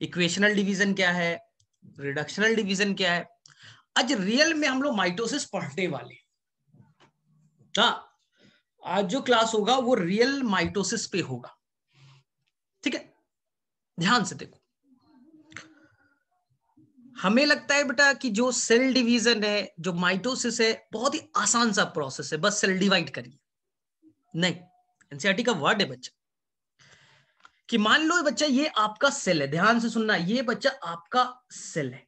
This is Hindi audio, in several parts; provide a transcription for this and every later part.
इक्वेशनल डिवीजन क्या है, रिडक्शनल डिवीजन क्या है। आज रियल में हम लोग माइटोसिस पढ़ने वाले। हाँ, आज जो क्लास होगा वो रियल माइटोसिस पे होगा, ठीक है। ध्यान से देखो, हमें लगता है बेटा कि जो सेल डिवीजन है, जो माइटोसिस है, बहुत ही आसान सा प्रोसेस है, बस सेल डिवाइड करिए। नहीं, एनसीईआरटी का वर्ड है बच्चा कि मान लो बच्चा ये आपका सेल है, ध्यान से सुनना, ये बच्चा आपका सेल है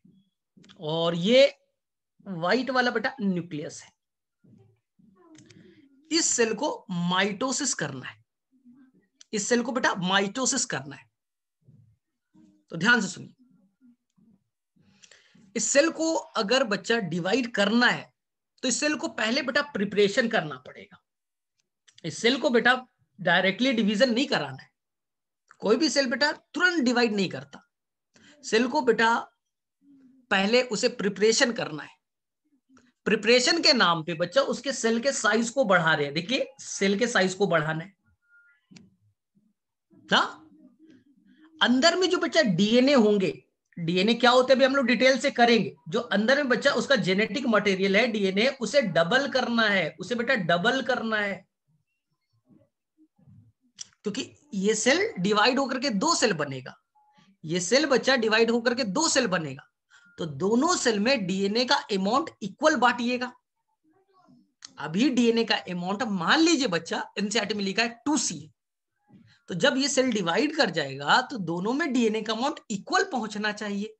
और ये व्हाइट वाला बेटा न्यूक्लियस है। इस सेल को माइटोसिस करना है, इस सेल को बेटा माइटोसिस करना है। तो ध्यान से सुनिए, इस सेल को अगर बच्चा डिवाइड करना है तो इस सेल को पहले बेटा प्रिपरेशन करना पड़ेगा। इस सेल को बेटा डायरेक्टली डिवीजन नहीं कराना है, कोई भी सेल बेटा तुरंत डिवाइड नहीं करता। सेल को बेटा पहले उसे प्रिपरेशन करना है। प्रिपरेशन के नाम पे बच्चा उसके सेल के साइज को बढ़ा रहे हैं। देखिए, सेल के साइज को बढ़ाना है। हाँ, अंदर में जो बच्चा डीएनए होंगे, डीएनए क्या होते हैं अभी हम लोग डिटेल से करेंगे। जो अंदर में बच्चा उसका जेनेटिक मटेरियल है डीएनए, उसे डबल करना है, उसे बेटा डबल करना है, क्योंकि ये सेल डिवाइड होकर के दो सेल बनेगा। ये सेल बच्चा डिवाइड होकर के दो सेल बनेगा, तो दोनों सेल में डीएनए का अमाउंट इक्वल बांटिएगा। अभी डीएनए का अमाउंट मान लीजिए बच्चा एनसीईआरटी में लिखा है 2C, तो जब ये सेल डिवाइड कर जाएगा तो दोनों में डीएनए का अमाउंट इक्वल पहुंचना चाहिए।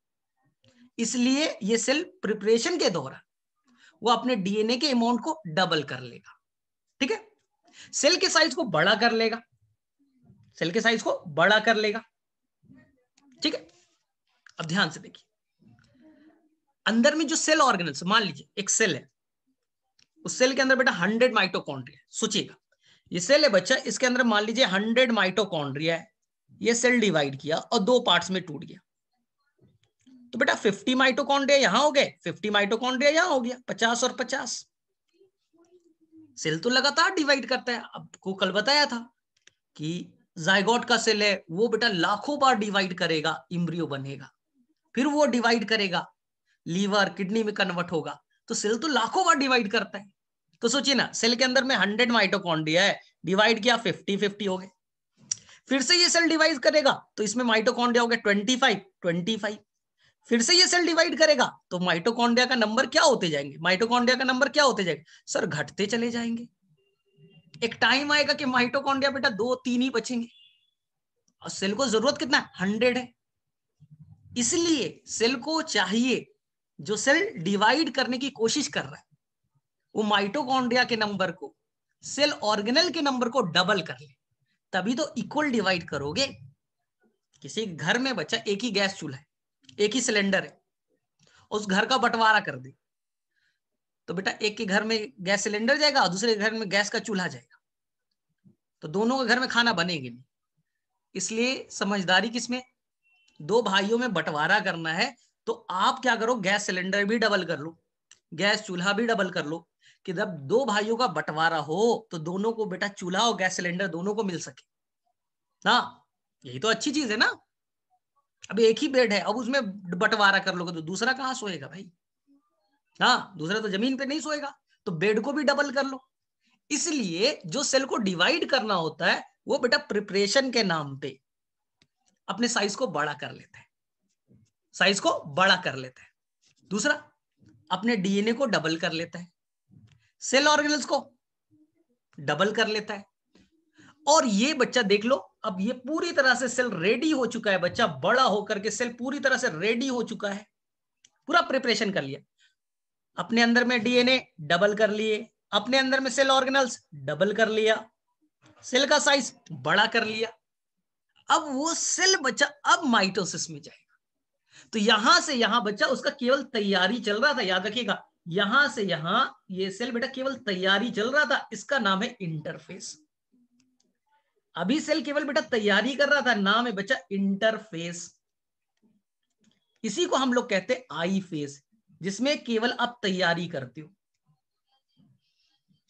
इसलिए ये सेल प्रिपरेशन के दौरान वो अपने डीएनए के अमाउंट को डबल कर लेगा, ठीक है। सेल के साइज को बड़ा कर लेगा, सेल के साइज को बड़ा कर लेगा, ठीक है। अब ध्यान से देखिए, अंदर में जो सेल ऑर्गेनल्स, मान लीजिए एक सेल है, उस सेल के अंदर बेटा 100 माइटोकॉन्ड्रिया। सोचिएगा, ये सेल है बच्चा, इसके अंदर मान लीजिए 100 माइटोकॉन्ड्रिया है। ये सेल डिवाइड किया और दो पार्ट्स में टूट गया, तो बेटा 50 माइटोकॉन्ड्रिया यहां हो गए, 50 माइटोकॉन्ड्रिया यहां हो गया, 50 और 50। सेल तो लगातार डिवाइड करता है। आपको कल बताया था कि जाइगोट का सेल है, वो बेटा लाखों बार डिवाइड करेगा, इम्ब्रियो बनेगा, फिर वो डिवाइड करेगा, लीवर किडनी में कन्वर्ट होगा। तो सेल तो लाखों बार डिवाइड करता है। तो सोचिए ना, सेल के अंदर में 100 माइटोकॉन्ड्रिया है, डिवाइड किया 50-50 हो गए। फिर से ये सेल डिवाइड करेगा तो इसमें माइटोकॉन्ड्रिया हो गया 25। फिर से ये सेल डिवाइड करेगा तो माइटोकॉन्ड्रिया का नंबर क्या होते जाएंगे, माइटोकॉन्ड्रिया का नंबर क्या होते जाएंगे सर, घटते चले जाएंगे। एक टाइम आएगा कि माइटोकॉन्ड्रिया बेटा 2-3 ही बचेंगे, और सेल को जरूरत कितना है, 100 है। इसलिए सेल को चाहिए, जो सेल डिवाइड करने की कोशिश कर रहा है वो माइटोकॉन्ड्रिया के नंबर को, सेल ऑर्गेनल के नंबर को डबल कर ले, तभी तो इक्वल डिवाइड करोगे। किसी घर में बच्चा एक ही गैस चूल्हा है, एक ही सिलेंडर है, उस घर का बंटवारा कर दे तो बेटा एक के घर में गैस सिलेंडर जाएगा और दूसरे घर में गैस का चूल्हा जाएगा, तो दोनों के घर में खाना बनेगी नहीं। इसलिए समझदारी किसमें, दो भाइयों में बंटवारा करना है तो आप क्या करो, गैस सिलेंडर भी डबल कर लो, गैस चूल्हा भी डबल कर लो, कि जब दो भाइयों का बंटवारा हो तो दोनों को बेटा चूल्हा और गैस सिलेंडर दोनों को मिल सके ना। यही तो अच्छी चीज है ना। अब एक ही बेड है, अब उसमें बंटवारा कर लोगे तो दूसरा कहां सोएगा भाई, हाँ, दूसरा तो जमीन पे नहीं सोएगा, तो बेड को भी डबल कर लो। इसलिए जो सेल को डिवाइड करना होता है वो बेटा प्रिपरेशन के नाम पे अपने साइज को बड़ा कर लेता है, साइज को बड़ा कर लेता है। दूसरा, अपने डीएनए को डबल कर लेता है, सेल ऑर्गेनल्स को डबल कर लेता है। और ये बच्चा देख लो, अब ये पूरी तरह से सेल रेडी हो चुका है बच्चा, बड़ा होकर के सेल पूरी तरह से रेडी हो चुका है, पूरा प्रिपरेशन कर लिया। अपने अंदर में डीएनए डबल कर लिए, अपने अंदर में सेल ऑर्गेनल्स डबल कर लिया, सेल का साइज बड़ा कर लिया। अब वो सेल बच्चा अब माइटोसिस में जाएगा। तो यहां से यहां बच्चा उसका केवल तैयारी चल रहा था, याद रखिएगा, यहां से यहां ये सेल बेटा केवल तैयारी चल रहा था, इसका नाम है इंटरफेस। अभी सेल केवल बेटा तैयारी कर रहा था, नाम है बच्चा इंटरफेस। इसी को हम लोग कहते हैं आई फेज, जिसमें केवल आप तैयारी करते हो,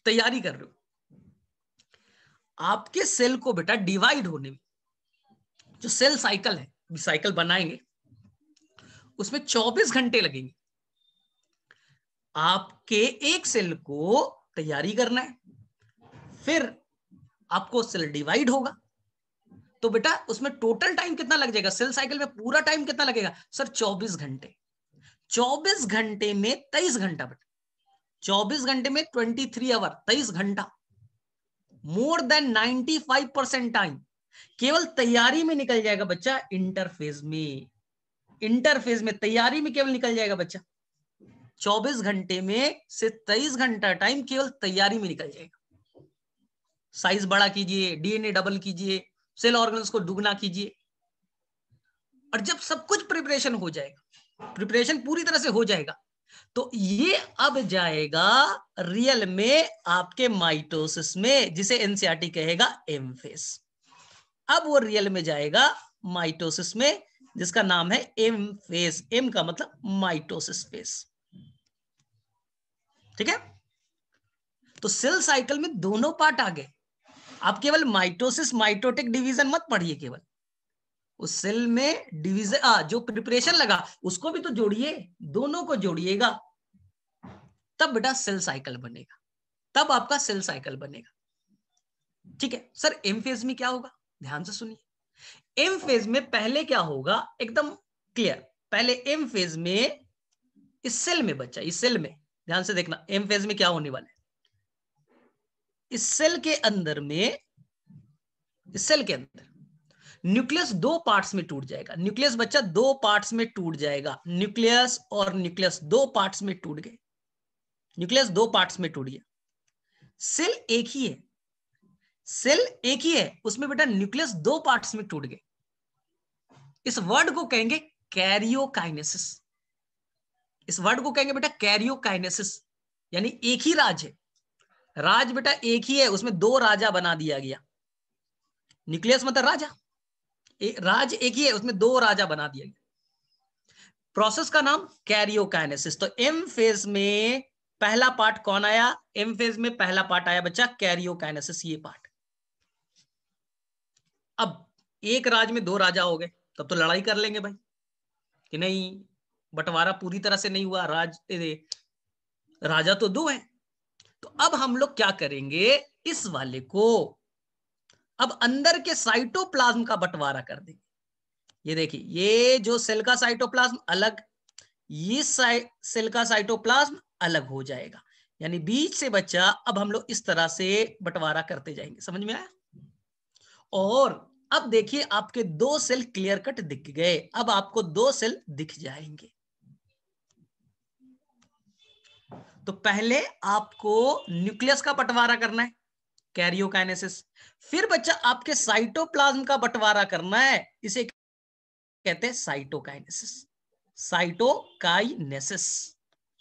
तैयारी कर रहे हो। आपके सेल को बेटा डिवाइड होने में जो सेल साइकिल है, साइकिल बनाएंगे, उसमें 24 घंटे लगेंगे। आपके एक सेल को तैयारी करना है, फिर आपको सेल डिवाइड होगा, तो बेटा उसमें टोटल टाइम कितना लग जाएगा, सेल साइकिल में पूरा टाइम कितना लगेगा सर, 24 घंटे। 24 घंटे में 23 घंटा बेटा, 24 घंटे में 23 आवर, 23 घंटा, मोर देन 95% टाइम केवल तैयारी में निकल जाएगा बच्चा, इंटरफेज में। इंटरफेज में तैयारी में केवल निकल जाएगा बच्चा, 24 घंटे में से 23 घंटा टाइम केवल तैयारी में निकल जाएगा। साइज बड़ा कीजिए, डीएनए डबल कीजिए, सेल ऑर्गन्स को दुगना कीजिए, और जब सब कुछ प्रिपरेशन हो जाएगा, प्रिपरेशन पूरी तरह से हो जाएगा, तो ये अब जाएगा रियल में आपके माइटोसिस में, जिसे एनसीईआरटी कहेगा एम फेज। अब वो रियल में जाएगा माइटोसिस में, जिसका नाम है एम फेज। एम का मतलब माइटोसिस फेज, ठीक है। तो सेल साइकिल में दोनों पार्ट आ गए। आप केवल माइटोसिस माइटोटिक डिवीजन मत पढ़िए, केवल उस सेल में डिवीजन जो प्रिपरेशन लगा उसको भी तो जोड़िए, दोनों को जोड़िएगा, तब बेटा सेल साइकिल बनेगा, तब आपका सेल साइकिल बनेगा, ठीक है। सर एम फेज में क्या होगा, ध्यान से सुनिए। एम फेज में पहले क्या होगा, एकदम क्लियर। पहले एम फेज में इस सेल में बच्चा, इस सेल में ध्यान से देखना, एम फेज में क्या होने वाला है। इस सेल के अंदर में, इस सेल के अंदर न्यूक्लियस दो पार्ट्स में टूट जाएगा। न्यूक्लियस बच्चा दो पार्ट्स में टूट जाएगा, न्यूक्लियस और न्यूक्लियस दो पार्ट्स में टूट गए, न्यूक्लियस दो पार्ट्स में टूट गया। सेल एक ही है, सेल एक ही है, उसमें बेटा न्यूक्लियस दो पार्ट्स में टूट गए। इस वर्ड को कहेंगे कैरियोकाइनेसिस। इस वर्ड को कहेंगे बेटा कैरियोकाइनेसिस, यानी एक ही राज है। राज बेटा एक ही है, उसमें दो राजा बना दिया गया। न्यूक्लियस मतलब राजा, राज एक ही है, उसमें दो राजा बना दिया गया। प्रोसेस का नाम कैरियोकाइनेसिस। तो एम फेज में पहला पार्ट कौन आया, एम फेज में पहला पार्ट आया बच्चा कैरियोकाइनेसिस, ये पार्ट। अब एक राज में दो राजा हो गए, तब तो लड़ाई कर लेंगे भाई कि नहीं, बंटवारा पूरी तरह से नहीं हुआ, राजा तो दो हैं। तो अब हम लोग क्या करेंगे, इस वाले को अब अंदर के साइटोप्लाज्म का बंटवारा कर देंगे। ये देखिए, ये जो सेल का साइटोप्लाज्म अलग, ये सेल का साइटोप्लाज्म अलग हो जाएगा, यानी बीच से बच्चा अब हम लोग इस तरह से बंटवारा करते जाएंगे। समझ में आया। और अब देखिए आपके दो सेल क्लियर कट दिख गए, अब आपको दो सेल दिख जाएंगे। तो पहले आपको न्यूक्लियस का बंटवारा करना है, कैरियोकाइनेसिस। फिर बच्चा आपके साइटोप्लाज्म का बंटवारा करना है, इसे कहते हैं साइटोकाइनेसिस। साइटोकाइनेसिस,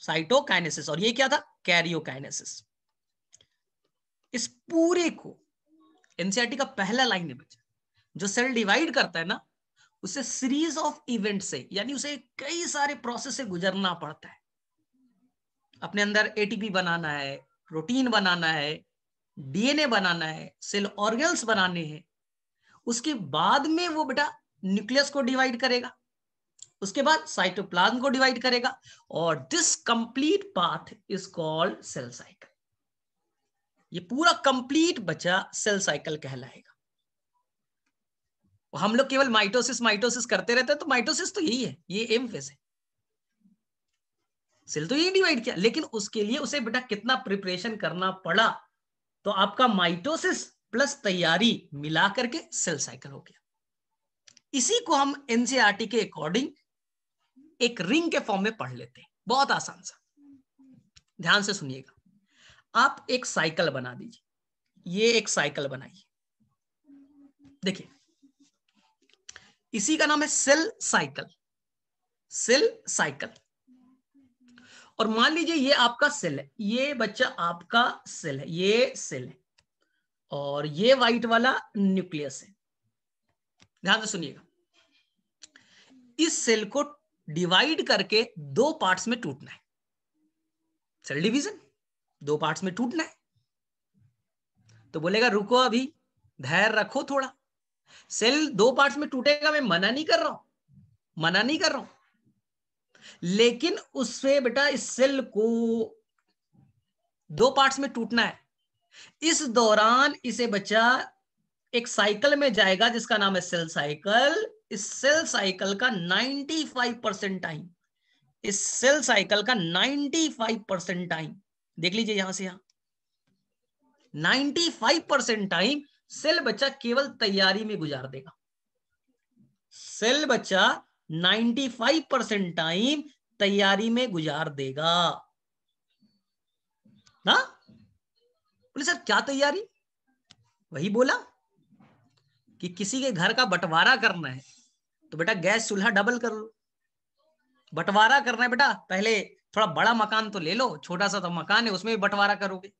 साइटोकाइनेसिस, और ये क्या था, कैरियोकाइनेसिस। इस पूरे को एनसीईआरटी का पहला लाइन है बच्चा, जो सेल डिवाइड करता है ना, उसे सीरीज ऑफ इवेंट से, यानी उसे कई सारे प्रोसेस से गुजरना पड़ता है। अपने अंदर एटीपी बनाना है, प्रोटीन बनाना है, डीएनए बनाना है, सेल ऑर्गेन्स बनाने हैं, उसके बाद में वो बेटा न्यूक्लियस को डिवाइड करेगा, उसके बाद साइटोप्लाज्म को डिवाइड करेगा, और this complete path is called cell cycle. ये पूरा कंप्लीट बचा सेल साइकिल कहलाएगा। हम लोग केवल माइटोसिस माइटोसिस करते रहते हैं, तो माइटोसिस तो यही है, ये एम फेज है, सेल तो यही डिवाइड किया, लेकिन उसके लिए उसे बेटा कितना प्रिपरेशन करना पड़ा, तो आपका माइटोसिस प्लस तैयारी मिला करके सेल साइकिल हो गया। इसी को हम एनसीईआरटी के अकॉर्डिंग एक रिंग के फॉर्म में पढ़ लेते हैं, बहुत आसान सा। ध्यान से सुनिएगा, आप एक साइकिल बना दीजिए, ये एक साइकिल बनाइए, देखिए इसी का नाम है सेल साइकिल, सेल साइकिल। और मान लीजिए ये आपका सेल है, ये बच्चा आपका सेल है, ये सेल है, और ये व्हाइट वाला न्यूक्लियस है। ध्यान से सुनिएगा, इस सेल को डिवाइड करके दो पार्ट्स में टूटना है, सेल डिवीजन, दो पार्ट्स में टूटना है। तो बोलेगा रुको, अभी धैर्य रखो थोड़ा, सेल दो पार्ट्स में टूटेगा, मैं मना नहीं कर रहा हूं, मना नहीं कर रहा हूं, लेकिन उससे बेटा इस सेल को दो पार्ट्स में टूटना है। इस दौरान इसे बच्चा एक साइकिल में जाएगा जिसका नाम है सेल साइकिल। इस सेल साइकिल का 95% टाइम, इस सेल साइकिल का 95% टाइम, देख लीजिए यहां से यहां 95% टाइम सेल बच्चा केवल तैयारी में गुजार देगा। सेल बच्चा 95% टाइम तैयारी में गुजार देगा ना। बोले सर क्या तैयारी? वही बोला कि किसी के घर का बंटवारा करना है तो बेटा गैस चूल्हा डबल कर लो। बंटवारा करना है बेटा, पहले थोड़ा बड़ा मकान तो ले लो, छोटा सा तो मकान है उसमें भी बंटवारा करोगे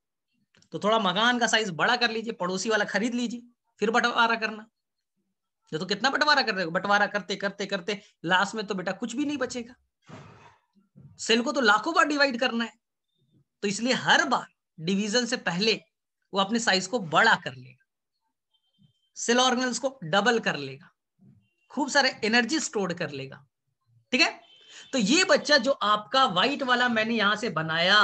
तो थोड़ा मकान का साइज बड़ा कर लीजिए, पड़ोसी वाला खरीद लीजिए, फिर बंटवारा करना। तो कितना बंटवारा कर रहे हो, बंटवारा करते करते करते लास्ट में तो बेटा कुछ भी नहीं बचेगा। सेल को तो लाखों बार डिवाइड करना है, तो इसलिए हर बार डिवीजन से पहले वो अपने साइज को बड़ा कर लेगा, सेल ऑर्गेनल्स को डबल कर लेगा, खूब सारे एनर्जी स्टोर कर लेगा। ठीक है, तो ये बच्चा जो आपका व्हाइट वाला मैंने यहां से बनाया,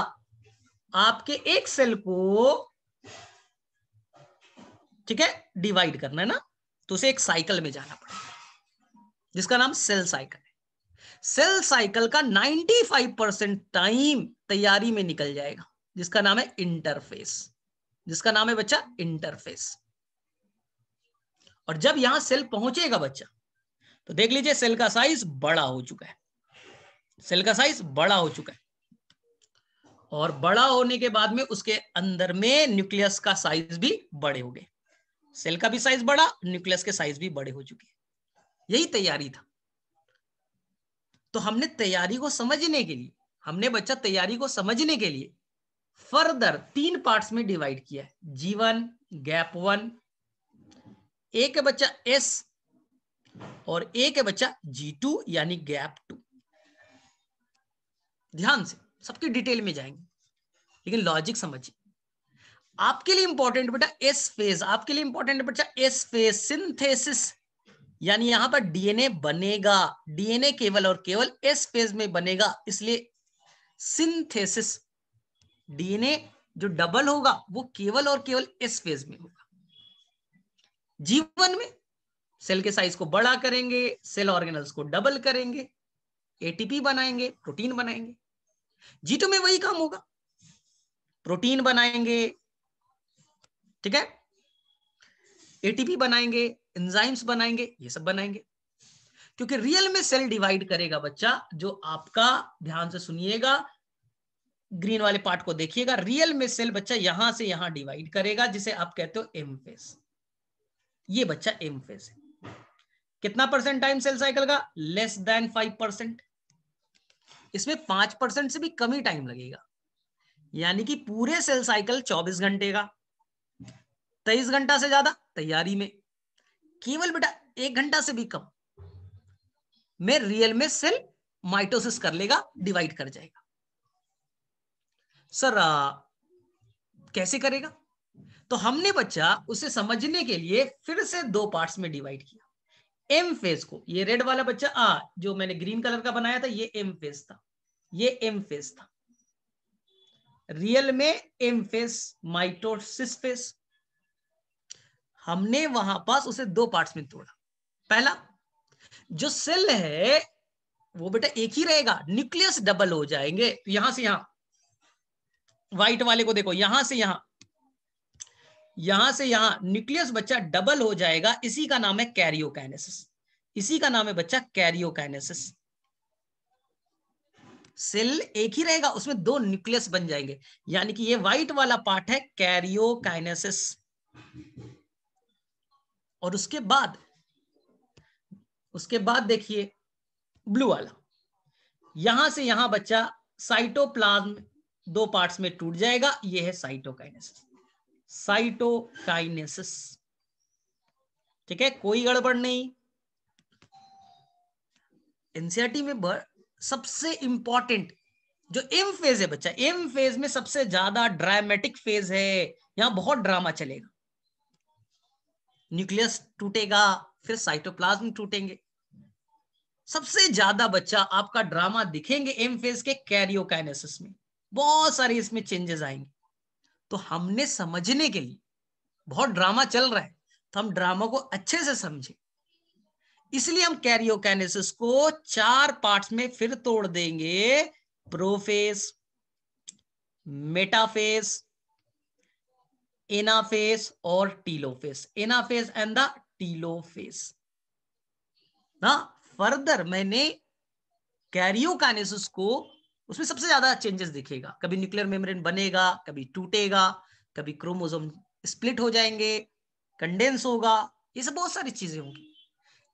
आपके एक सेल को ठीक है डिवाइड करना है ना, तो उसे एक साइकिल में जाना पड़ेगा जिसका नाम सेल साइकिल है। सेल साइकिल का 95% टाइम तैयारी में निकल जाएगा जिसका नाम है इंटरफेस, जिसका नाम है बच्चा इंटरफेस। और जब यहां सेल पहुंचेगा बच्चा तो देख लीजिए सेल का साइज बड़ा हो चुका है, सेल का साइज बड़ा हो चुका है। और बड़ा होने के बाद में उसके अंदर में न्यूक्लियस का साइज भी बड़े हो गए, सेल का भी साइज बड़ा, न्यूक्लियस के साइज भी बड़े हो चुके हैं। यही तैयारी था। तो हमने तैयारी को समझने के लिए, हमने बच्चा तैयारी को समझने के लिए फर्दर 3 पार्ट्स में डिवाइड किया है, G1, गैप 1, एक है बच्चा S और एक है बच्चा G2 यानी गैप 2। ध्यान से सबकी डिटेल में जाएंगे लेकिन लॉजिक समझिए। आपके लिए इंपॉर्टेंट बेटा एस फेज, आपके लिए इंपॉर्टेंट बेटा एस फेज सिंथेसिस, यानी यहां पर डीएनए बनेगा, डीएनए केवल और केवल एस फेज में बनेगा, इसलिए सिंथेसिस, डीएनए जो डबल होगा वो केवल और केवल एस फेज में होगा। जीवन में सेल के साइज को बड़ा करेंगे, सेल ऑर्गेनल्स को डबल करेंगे, एटीपी बनाएंगे, प्रोटीन बनाएंगे। G2 में वही काम होगा, प्रोटीन बनाएंगे, ठीक है, एटीपी बनाएंगे, एंजाइम्स बनाएंगे, ये सब बनाएंगे। क्योंकि रियल में सेल डिवाइड करेगा बच्चा, जो आपका ध्यान से सुनिएगा, ग्रीन वाले पार्ट को देखिएगा, रियल में सेल बच्चा यहां से यहां डिवाइड करेगा जिसे आप कहते हो एम फेज। ये बच्चा एम फेज है। कितना परसेंट टाइम सेल साइकिल का? Less than 5%। इसमें 5% से भी कम ही टाइम लगेगा, यानी कि पूरे सेल साइकिल 24 घंटे का, 23 घंटा से ज्यादा तैयारी में, केवल बेटा 1 घंटा से भी कम में रियल में सेल माइटोसिस कर लेगा, डिवाइड कर जाएगा। सर कैसे करेगा? तो हमने बच्चा उसे समझने के लिए फिर से 2 पार्ट्स में डिवाइड किया। एम फेज को, ये रेड वाला बच्चा जो मैंने ग्रीन कलर का बनाया था, ये एम फेज था, ये एम फेज था। रियल में एम फेज, माइटोसिस फेज। हमने वहां पास उसे 2 पार्ट्स में तोड़ा। पहला, जो सेल है वो बेटा एक ही रहेगा, न्यूक्लियस डबल हो जाएंगे। तो यहां से यहां, व्हाइट वाले को देखो, यहां से यहां, यहां से यहां न्यूक्लियस बच्चा डबल हो जाएगा, इसी का नाम है कैरियोकाइनेसिस, इसी का नाम है बच्चा कैरियोकाइनेसिस। सेल एक ही रहेगा, उसमें 2 न्यूक्लियस बन जाएंगे, यानी कि ये व्हाइट वाला पार्ट है कैरियोकाइनेसिस। और उसके बाद देखिए ब्लू वाला, यहां से यहां बच्चा साइटोप्लाज्म 2 पार्ट्स में टूट जाएगा, ये है साइटोकाइनेसिस, साइटोकाइनेसिस। ठीक है, कोई गड़बड़ नहीं। एनसीईआरटी में सबसे इंपॉर्टेंट जो एम फेज है बच्चा, एम फेज में सबसे ज्यादा ड्रामेटिक फेज है, यहां बहुत ड्रामा चलेगा। न्यूक्लियस टूटेगा, फिर साइटोप्लाज्म टूटेंगे, सबसे ज्यादा बच्चा आपका ड्रामा दिखेंगे एम फेज के कैरियोकाइनेसिस में, बहुत सारे इसमें चेंजेस आएंगे। तो हमने समझने के लिए, बहुत ड्रामा चल रहा है तो हम ड्रामा को अच्छे से समझें, इसलिए हम कैरियोकाइनेसिस को 4 पार्ट्स में फिर तोड़ देंगे। प्रोफेज, मेटाफेज, एनाफेज और telophase. Anaphase and the telophase. ना फर्दर मैंने कैरियोकाइनेसिस को, उसमें सबसे ज्यादा चेंजेस दिखेगा, कभी न्यूक्लियर मेम्ब्रेन बनेगा, कभी टूटेगा, कभी क्रोमोसोम स्प्लिट हो जाएंगे, कंडेंस होगा, ये सब बहुत सारी चीजें होंगी।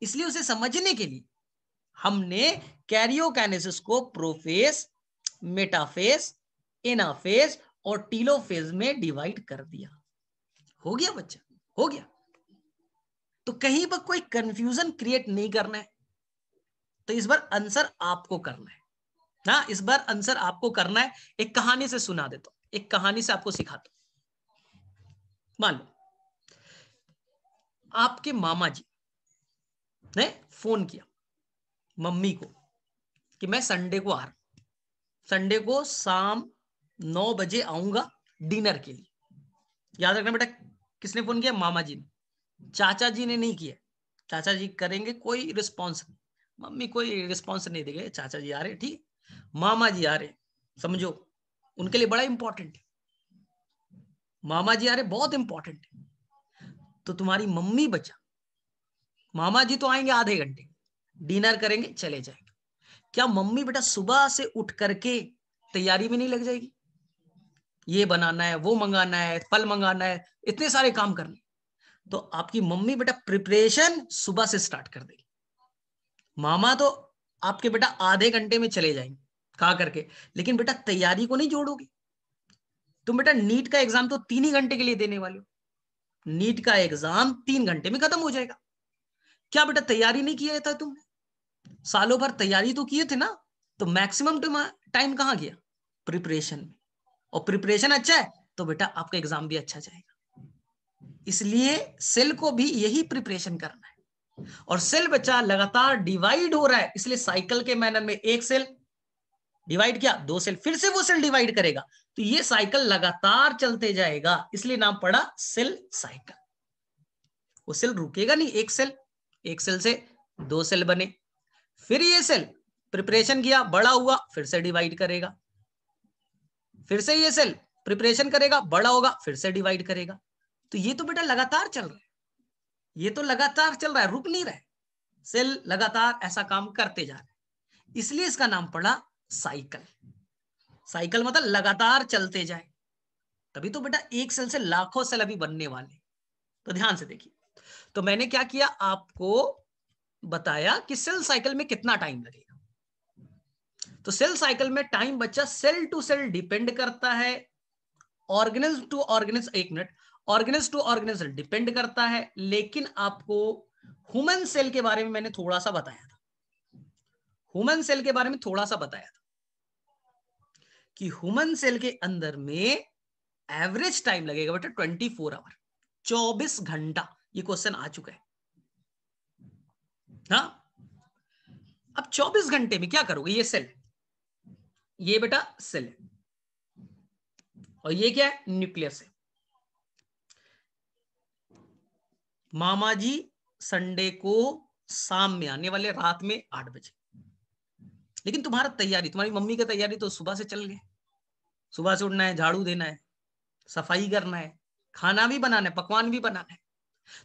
इसलिए उसे समझने के लिए हमने कैरियोकाइनेसिस को प्रोफेज, मेटाफेज, एनाफेज और टीलोफेज में डिवाइड कर दिया। हो गया बच्चा, हो गया। तो कहीं पर कोई कंफ्यूजन क्रिएट नहीं करना है। तो इस बार आंसर आपको करना है ना, इस बार आंसर आपको करना है। एक कहानी से सुना देता हूं, एक कहानी से आपको सिखाता हूं। मान लो आपके मामा जी ने फोन किया मम्मी को कि मैं संडे को आ रहा हूं, संडे को शाम 9 बजे आऊंगा डिनर के लिए। याद रखना बेटा, किसने फोन किया? मामा जी ने। चाचा जी ने नहीं किया। चाचा जी करेंगे, कोई रिस्पॉन्स नहीं, मम्मी कोई रिस्पॉन्स नहीं देंगे। चाचा जी आ रहे, ठीक, मामा जी आ रहे, समझो उनके लिए बड़ा इंपॉर्टेंट है। मामा जी आ रहे, बहुत इंपॉर्टेंट है। तो तुम्हारी मम्मी बचा, मामा जी तो आएंगे आधे घंटे, डिनर करेंगे, चले जाएंगे। क्या मम्मी बेटा सुबह से उठ करके तैयारी में नहीं लग जाएगी? ये बनाना है, वो मंगाना है, फल मंगाना है, इतने सारे काम करने। तो आपकी मम्मी बेटा प्रिपरेशन सुबह से स्टार्ट कर देगी। मामा तो आपके बेटा आधे घंटे में चले जाएंगे खा करके, लेकिन बेटा तैयारी को नहीं जोड़ोगे। तुम बेटा नीट का एग्जाम तो 3 ही घंटे के लिए देने वाले हो, नीट का एग्जाम 3 घंटे में खत्म हो जाएगा। क्या बेटा तैयारी नहीं किया था तुमने? सालों भर तैयारी तो किए थे ना। तो मैक्सिमम टाइम कहाँ गया? प्रिपरेशन में। और प्रिपरेशन अच्छा है तो बेटा आपका एग्जाम भी अच्छा जाएगा। इसलिए सेल को भी यही प्रिपरेशन करना है। और सेल बच्चा लगातार डिवाइड हो रहा है, इसलिए साइकिल के मैनर में एक सेल डिवाइड किया, 2 सेल, फिर से वो सेल डिवाइड करेगा। तो ये साइकिल लगातार चलते जाएगा, इसलिए नाम पड़ा सेल साइकिल। वो सेल रुकेगा नहीं, एक सेल से 2 सेल बने, फिर ये सेल प्रिपरेशन किया, बड़ा हुआ, फिर से डिवाइड करेगा, फिर से ये सेल प्रिपरेशन करेगा, बड़ा होगा, फिर से डिवाइड करेगा। तो ये तो बेटा लगातार चल रहा है, ये तो लगातार चल रहा है, रुक नहीं रहा है। सेल लगातार ऐसा काम करते जा रहा है, इसलिए इसका नाम पड़ा साइकिल। साइकिल मतलब लगातार चलते जाए, तभी तो बेटा एक सेल से लाखों सेल अभी बनने वाले। तो ध्यान से देखिए, तो मैंने क्या किया, आपको बताया कि सेल साइकिल में कितना टाइम लगेगा। तो सेल साइकिल में टाइम बच्चा सेल टू सेल डिपेंड करता है, ऑर्गेनिज्म टू ऑर्गेनिज्म, एक minute, organism to organism depend करता है। लेकिन आपको ह्यूमन सेल के बारे में मैंने थोड़ा सा बताया था, ह्यूमन सेल के बारे में थोड़ा सा बताया था कि ह्यूमन सेल के अंदर में एवरेज टाइम लगेगा बेटा 24 आवर, 24 घंटा। ये क्वेश्चन आ चुका है। हाँ, अब 24 घंटे में क्या करोगे? ये सेल, ये बेटा सेल है, और ये क्या है? न्यूक्लियस है। मामा जी संडे को शाम में आने वाले, रात में 8 बजे। लेकिन तुम्हारा तैयारी, तुम्हारी मम्मी की तैयारी तो सुबह से चल गई। सुबह से उठना है, झाड़ू देना है, सफाई करना है, खाना भी बनाना है, पकवान भी बनाना है।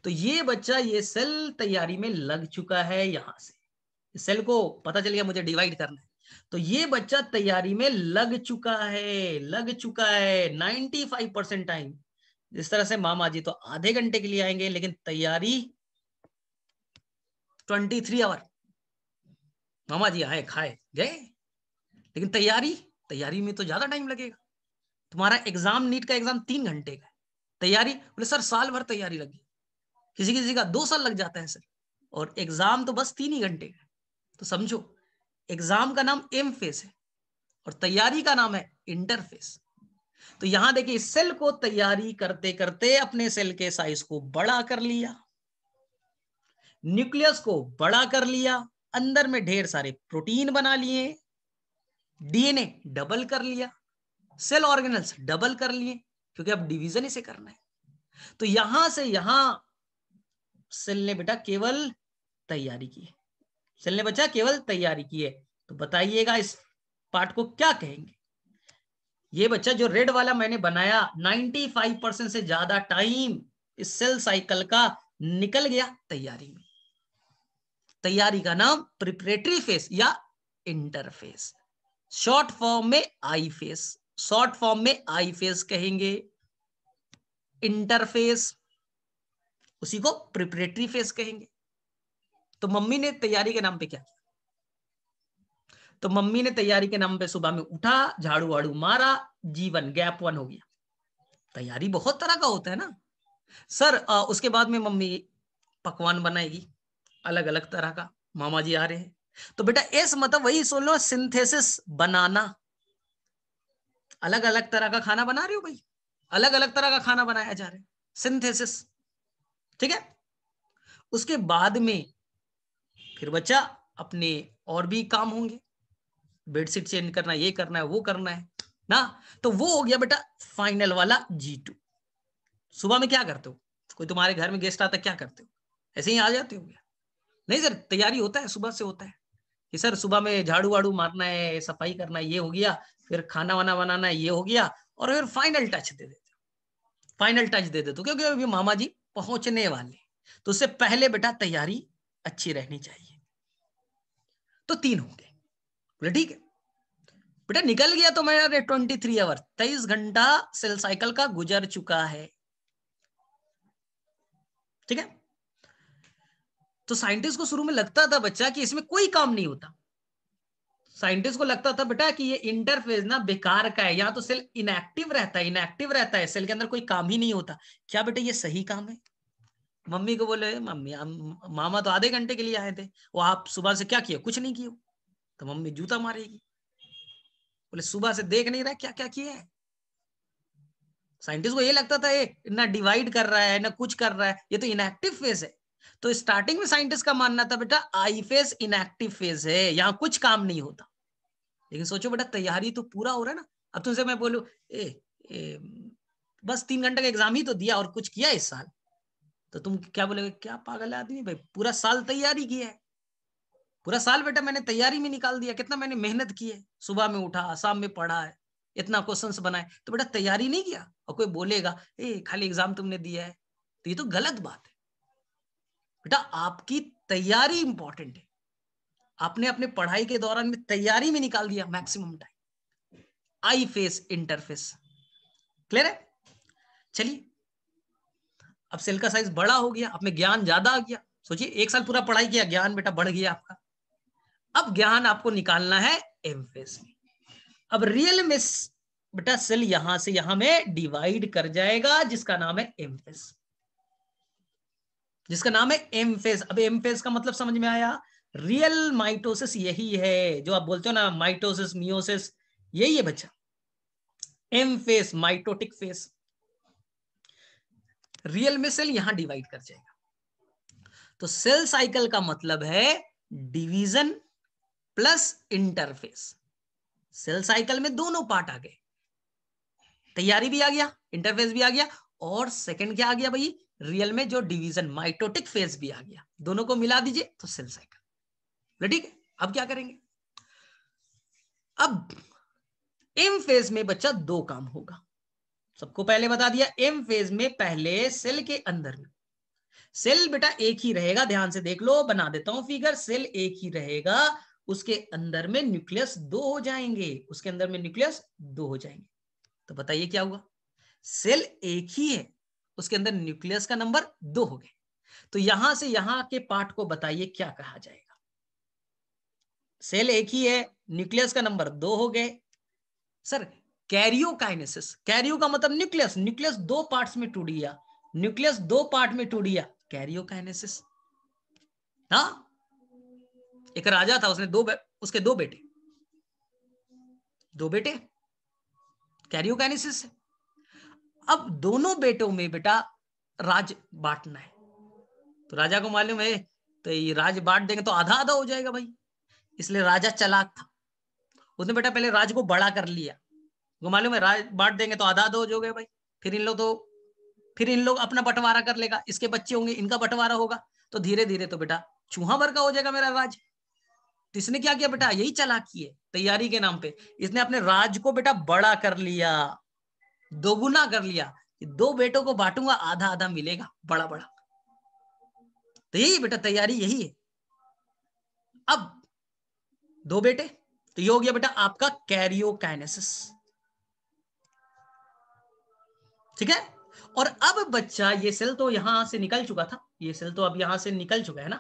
तो ये बच्चा, ये सेल तैयारी में लग चुका है। यहां से सेल को पता चल गया मुझे डिवाइड करना है, तो ये बच्चा तैयारी में लग चुका है, लग चुका है 95% टाइम। जिस तरह से मामा जी तो आधे घंटे के लिए आएंगे, लेकिन तैयारी 23 आवर। मामा जी आए, खाए, गए, लेकिन तैयारी, तैयारी में तो ज्यादा टाइम लगेगा। तुम्हारा एग्जाम, नीट का एग्जाम 3 घंटे का है, तैयारी बोले सर साल भर तैयारी लगी, किसी किसी का 2 साल लग जाता है सर, और एग्जाम तो बस 3 ही घंटे का। तो समझो, एग्जाम का नाम एम फेस है और तैयारी का नाम है इंटरफेस। तो यहां देखिए, सेल को तैयारी करते करते अपने सेल के साइज को बड़ा कर लिया, न्यूक्लियस को बड़ा कर लिया, अंदर में ढेर सारे प्रोटीन बना लिए, डीएनए डबल कर लिया, सेल ऑर्गेनल्स डबल कर लिए, क्योंकि अब डिवीजन इसे करना है। तो यहां से यहां सेल ने बेटा केवल तैयारी की है, सेल ने बच्चा केवल तैयारी की है। तो बताइएगा इस पार्ट को क्या कहेंगे? ये बच्चा जो रेड वाला मैंने बनाया 95% से ज्यादा टाइम इस सेल साइकिल का निकल गया तैयारी में। तैयारी का नाम प्रिपरेटरी फेस या इंटरफेस, शॉर्ट फॉर्म में आई फेस, शॉर्ट फॉर्म में आई फेस कहेंगे। इंटरफेस उसी को प्रिपरेटरी फेस कहेंगे। तो मम्मी ने तैयारी के नाम पे क्या किया? तो मम्मी ने तैयारी के नाम पे सुबह में उठा, झाड़ू वाड़ू मारा, जीवन गैप 1 हो गया। तैयारी बहुत तरह का होता है ना सर। उसके बाद में मम्मी पकवान बनाएगी अलग अलग तरह का, मामा जी आ रहे हैं। तो बेटा एस मतलब वही सुन लो, सिंथेसिस, बनाना। अलग अलग तरह का खाना बना रहे हो भाई, अलग अलग तरह का खाना बनाया जा रहा है, सिंथेसिस। ठीक है। उसके बाद में फिर बच्चा अपने और भी काम होंगे, बेडशीट चेंज करना, ये करना है, वो करना है ना। तो वो हो गया बेटा फाइनल वाला G2। सुबह में क्या करते हो? कोई तुम्हारे घर में गेस्ट आता, क्या करते हो? ऐसे ही आ जाते हो क्या? नहीं सर, तैयारी होता है, सुबह से होता है कि सर सुबह में झाड़ू वाड़ू मारना है, सफाई करना है, ये हो गया, फिर खाना वाना बनाना है, ये हो गया, और फिर फाइनल टच दे देते हो, फाइनल टच दे देते हो, क्योंकि अभी मामा जी पहुंचने वाले। तो उससे पहले बेटा तैयारी अच्छी रहनी चाहिए। तो 3 होंगे, बोले ठीक है बेटा। निकल गया तो मेरा 23 आवर, 23 घंटा सेल साइकिल का गुजर चुका है। ठीक है। तो साइंटिस्ट को शुरू में लगता था बच्चा कि इसमें कोई काम नहीं होता। साइंटिस्ट को लगता था बेटा कि ये इंटरफेस ना बेकार का है, यहाँ तो सेल इनएक्टिव रहता है, इनएक्टिव रहता है, सेल के अंदर कोई काम ही नहीं होता। क्या बेटा ये सही काम है? मम्मी को बोले, मम्मी मामा तो आधे घंटे के लिए आए थे, वो आप सुबह से क्या किए? कुछ नहीं किए। तो मम्मी जूता मारेगी, बोले सुबह से देख नहीं रहा क्या क्या किए है। साइंटिस्ट को ये लगता था ये ना डिवाइड कर रहा है ना कुछ कर रहा है, ये तो इनएक्टिव फेज है। तो स्टार्टिंग में साइंटिस्ट का मानना था बेटा आई फेज इनएक्टिव फेज है, यहाँ कुछ काम नहीं होता। लेकिन सोचो बेटा तैयारी तो पूरा हो रहा है ना। अब तुमसे मैं बोलूं ए, बस 3 घंटे का एग्जाम ही तो दिया और कुछ किया इस साल, तो तुम क्या बोलोगे? क्या पागल आदमी भाई, पूरा साल तैयारी की है, पूरा साल बेटा मैंने तैयारी में निकाल दिया, कितना मैंने मेहनत की है, सुबह में उठा, शाम में पढ़ा है, इतना क्वेश्चंस बनाए, तो बेटा तैयारी नहीं किया। और कोई बोलेगा खाली एग्जाम तुमने दिया है, तो ये तो गलत बात है। बेटा आपकी तैयारी इंपॉर्टेंट है, आपने अपने पढ़ाई के दौरान में तैयारी में निकाल दिया maximum time. I face interface clear है? चलिए, अब सेल का साइज बड़ा हो गया, अब में ज्ञान ज्यादा आ गया। सोचिए 1 साल पूरा पढ़ाई किया, ज्ञान बेटा बढ़ गया आपका। अब ज्ञान आपको निकालना है एम फेस में। अब रियल में बेटा सेल यहां से यहां में डिवाइड कर जाएगा, जिसका नाम है एम फेस, जिसका नाम है एम फेस। अब एम फेस का मतलब समझ में आया? रियल माइटोसिस यही है जो आप बोलते हो ना, माइटोसिस मियोसिस, यही है बच्चा M phase, mitotic phase. Real में सेल यहां डिवाइड कर जाएगा। तो सेल साइकिल का मतलब है division plus interphase. Cell cycle में दोनों पार्ट आ गए, तैयारी भी आ गया, इंटरफेस भी आ गया, और सेकंड क्या आ गया भाई? रियल में जो डिवीजन माइटोटिक फेज भी आ गया। दोनों को मिला दीजिए तो सेल साइकिल। ठीक है। अब क्या करेंगे? अब एम फेज में बच्चा 2 काम होगा। सबको पहले बता दिया, एम फेज में पहले सेल के अंदर में सेल बेटा एक ही रहेगा, ध्यान से देख लो, बना देता हूं फिगर। सेल एक ही रहेगा, उसके अंदर में न्यूक्लियस 2 हो जाएंगे, उसके अंदर में न्यूक्लियस 2 हो जाएंगे। तो बताइए क्या हुआ? सेल एक ही है, उसके अंदर न्यूक्लियस का नंबर 2 हो गए। तो यहां से यहां के पार्ट को बताइए क्या कहा जाएगा? सेल एक ही है, न्यूक्लियस का नंबर 2 हो गए। सर कैरियोकाइनेसिस, कैरियो का मतलब न्यूक्लियस, न्यूक्लियस 2 पार्ट्स में टूट गया, न्यूक्लियस 2 पार्ट में टूट गया, कैरियोकाइनेसिस। हाँ, एक राजा था, उसने उसके 2 बेटे, 2 बेटे कैरियोकाइनेसिस। अब दोनों बेटों में बेटा राज बांटना है। तो राजा को मालूम है तो ये राज बांट देंगे तो आधा आधा हो जाएगा भाई, इसलिए राजा चालाक था, उसने बेटा पहले राज को बड़ा कर लिया। वो मालूम है राज बांट देंगे तो आधा आधा हो जाओगे भाई, फिर इन लोग अपना बंटवारा कर लेगा, इसके बच्चे होंगे इनका बंटवारा होगा, तो धीरे धीरे तो बेटा चूहा भर का हो जाएगा मेरा राज। तो इसने क्या किया बेटा, यही चालाकी है तैयारी के नाम पे, इसने अपने राज को बेटा बड़ा कर लिया, दोगुना कर लिया, दो बेटों को बांटूंगा आधा आधा मिलेगा बड़ा बड़ा। तो यही बेटा तैयारी यही है। अब दो बेटे, तो ये हो गया बेटा आपका कैरियोकाइनेसिस, ठीक है। और अब बच्चा ये सेल तो यहां से निकल चुका था, ये सेल तो अब यहां से निकल चुका है ना,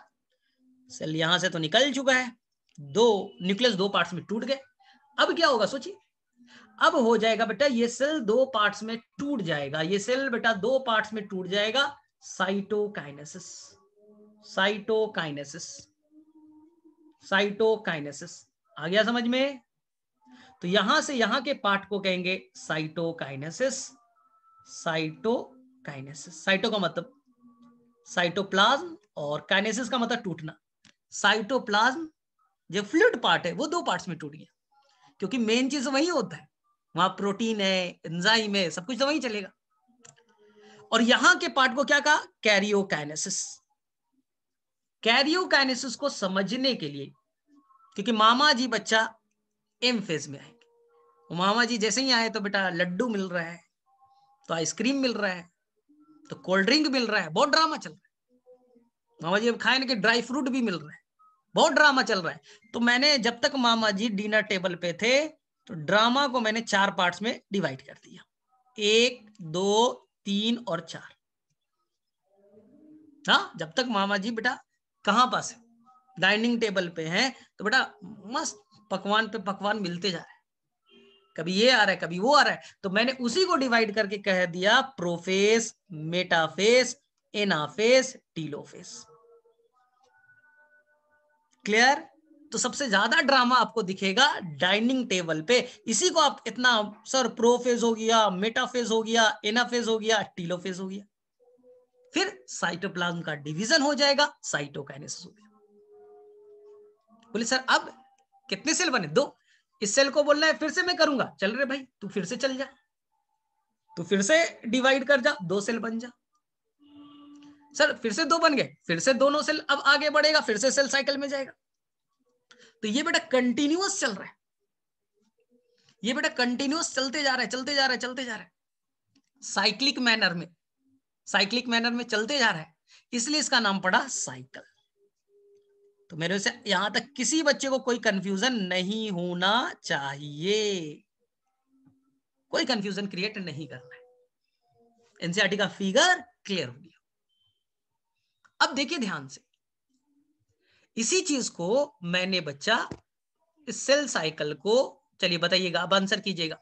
सेल यहां से तो निकल चुका है, दो न्यूक्लियस दो पार्ट्स में टूट गए। अब क्या होगा सोचिए, अब हो जाएगा बेटा ये सेल दो पार्ट्स में टूट जाएगा, ये सेल बेटा दो पार्ट्स में टूट जाएगा, साइटोकाइनेसिस, साइटोकाइनेसिस, साइटोकाइनेसिस। आ गया समझ में? तो यहां से यहां के पार्ट को कहेंगे साइटोकाइनेसिस, साइटोकाइनेसिस। साइटो का मतलब साइटोप्लाज्म और काइनेसिस का मतलब टूटना। साइटोप्लाज्म जो फ्लूइड पार्ट है वो दो पार्ट्स में टूट गया, क्योंकि मेन चीज वही होता है, वहां प्रोटीन है, एंजाइम है, सब कुछ तो वही चलेगा। और यहां के पार्ट को क्या कहा, कैरियोकाइनेसिस। कैरियोकाइनेसिस को समझने के लिए, क्योंकि मामा जी बच्चा एम फेज में आएंगे, मामा जी जैसे ही आए तो बेटा लड्डू मिल रहा है, तो आइसक्रीम मिल रहा है, तो कोल्ड ड्रिंक मिल रहा है, बहुत ड्रामा चल रहा है। मामा जी अब खाए ना कि ड्राई फ्रूट भी मिल रहा है, बहुत ड्रामा चल रहा है। तो मैंने जब तक मामा जी डिनर टेबल पे थे तो ड्रामा को मैंने चार पार्ट्स में डिवाइड कर दिया, 1 2 3 और 4। हाँ, जब तक मामा जी बेटा कहां पास है, डाइनिंग टेबल पे हैं, तो बेटा मस्त पकवान पे पकवान मिलते जा रहे हैं, कभी ये आ रहा है कभी वो आ रहा है, तो मैंने उसी को डिवाइड करके कह दिया profess, metaphase, anaphase, telophase. Clear? तो सबसे ज्यादा ड्रामा आपको दिखेगा डाइनिंग टेबल पे, इसी को आप इतना सर प्रोफेज हो गया, मेटाफेज हो गया, एनाफेज हो गया, टीलोफेज हो गया, फिर साइटोप्लाज्म का डिवीजन हो जाएगा, साइटोकाइनेसिस हो गया। बोले सर अब कितने सेल बने, दो, इस सेल को बोलना है फिर से मैं करूंगा, चल रहे भाई तू फिर से चल जा, तू फिर से डिवाइड कर जा, दो सेल बन जा। सर फिर से दो बन गए, फिर से दोनों सेल अब आगे बढ़ेगा, फिर से सेल साइकिल में जाएगा। तो ये बेटा कंटिन्यूअस चल रहा है, ये बेटा कंटिन्यूअस चलते जा रहा है, चलते जा रहा है, चलते जा रहा है, साइक्लिक मैनर में, साइक्लिक मैनर में चलते जा रहा है, इसलिए इसका नाम पड़ा साइकिल। तो मेरे से यहां तक किसी बच्चे को कोई कंफ्यूजन नहीं होना चाहिए, कोई कंफ्यूजन क्रिएट नहीं करना है, एनसीईआरटी का फिगर क्लियर हो गया। अब देखिए ध्यान से, इसी चीज को मैंने बच्चा इस सेल साइकिल को, चलिए बताइएगा, अब आंसर कीजिएगा।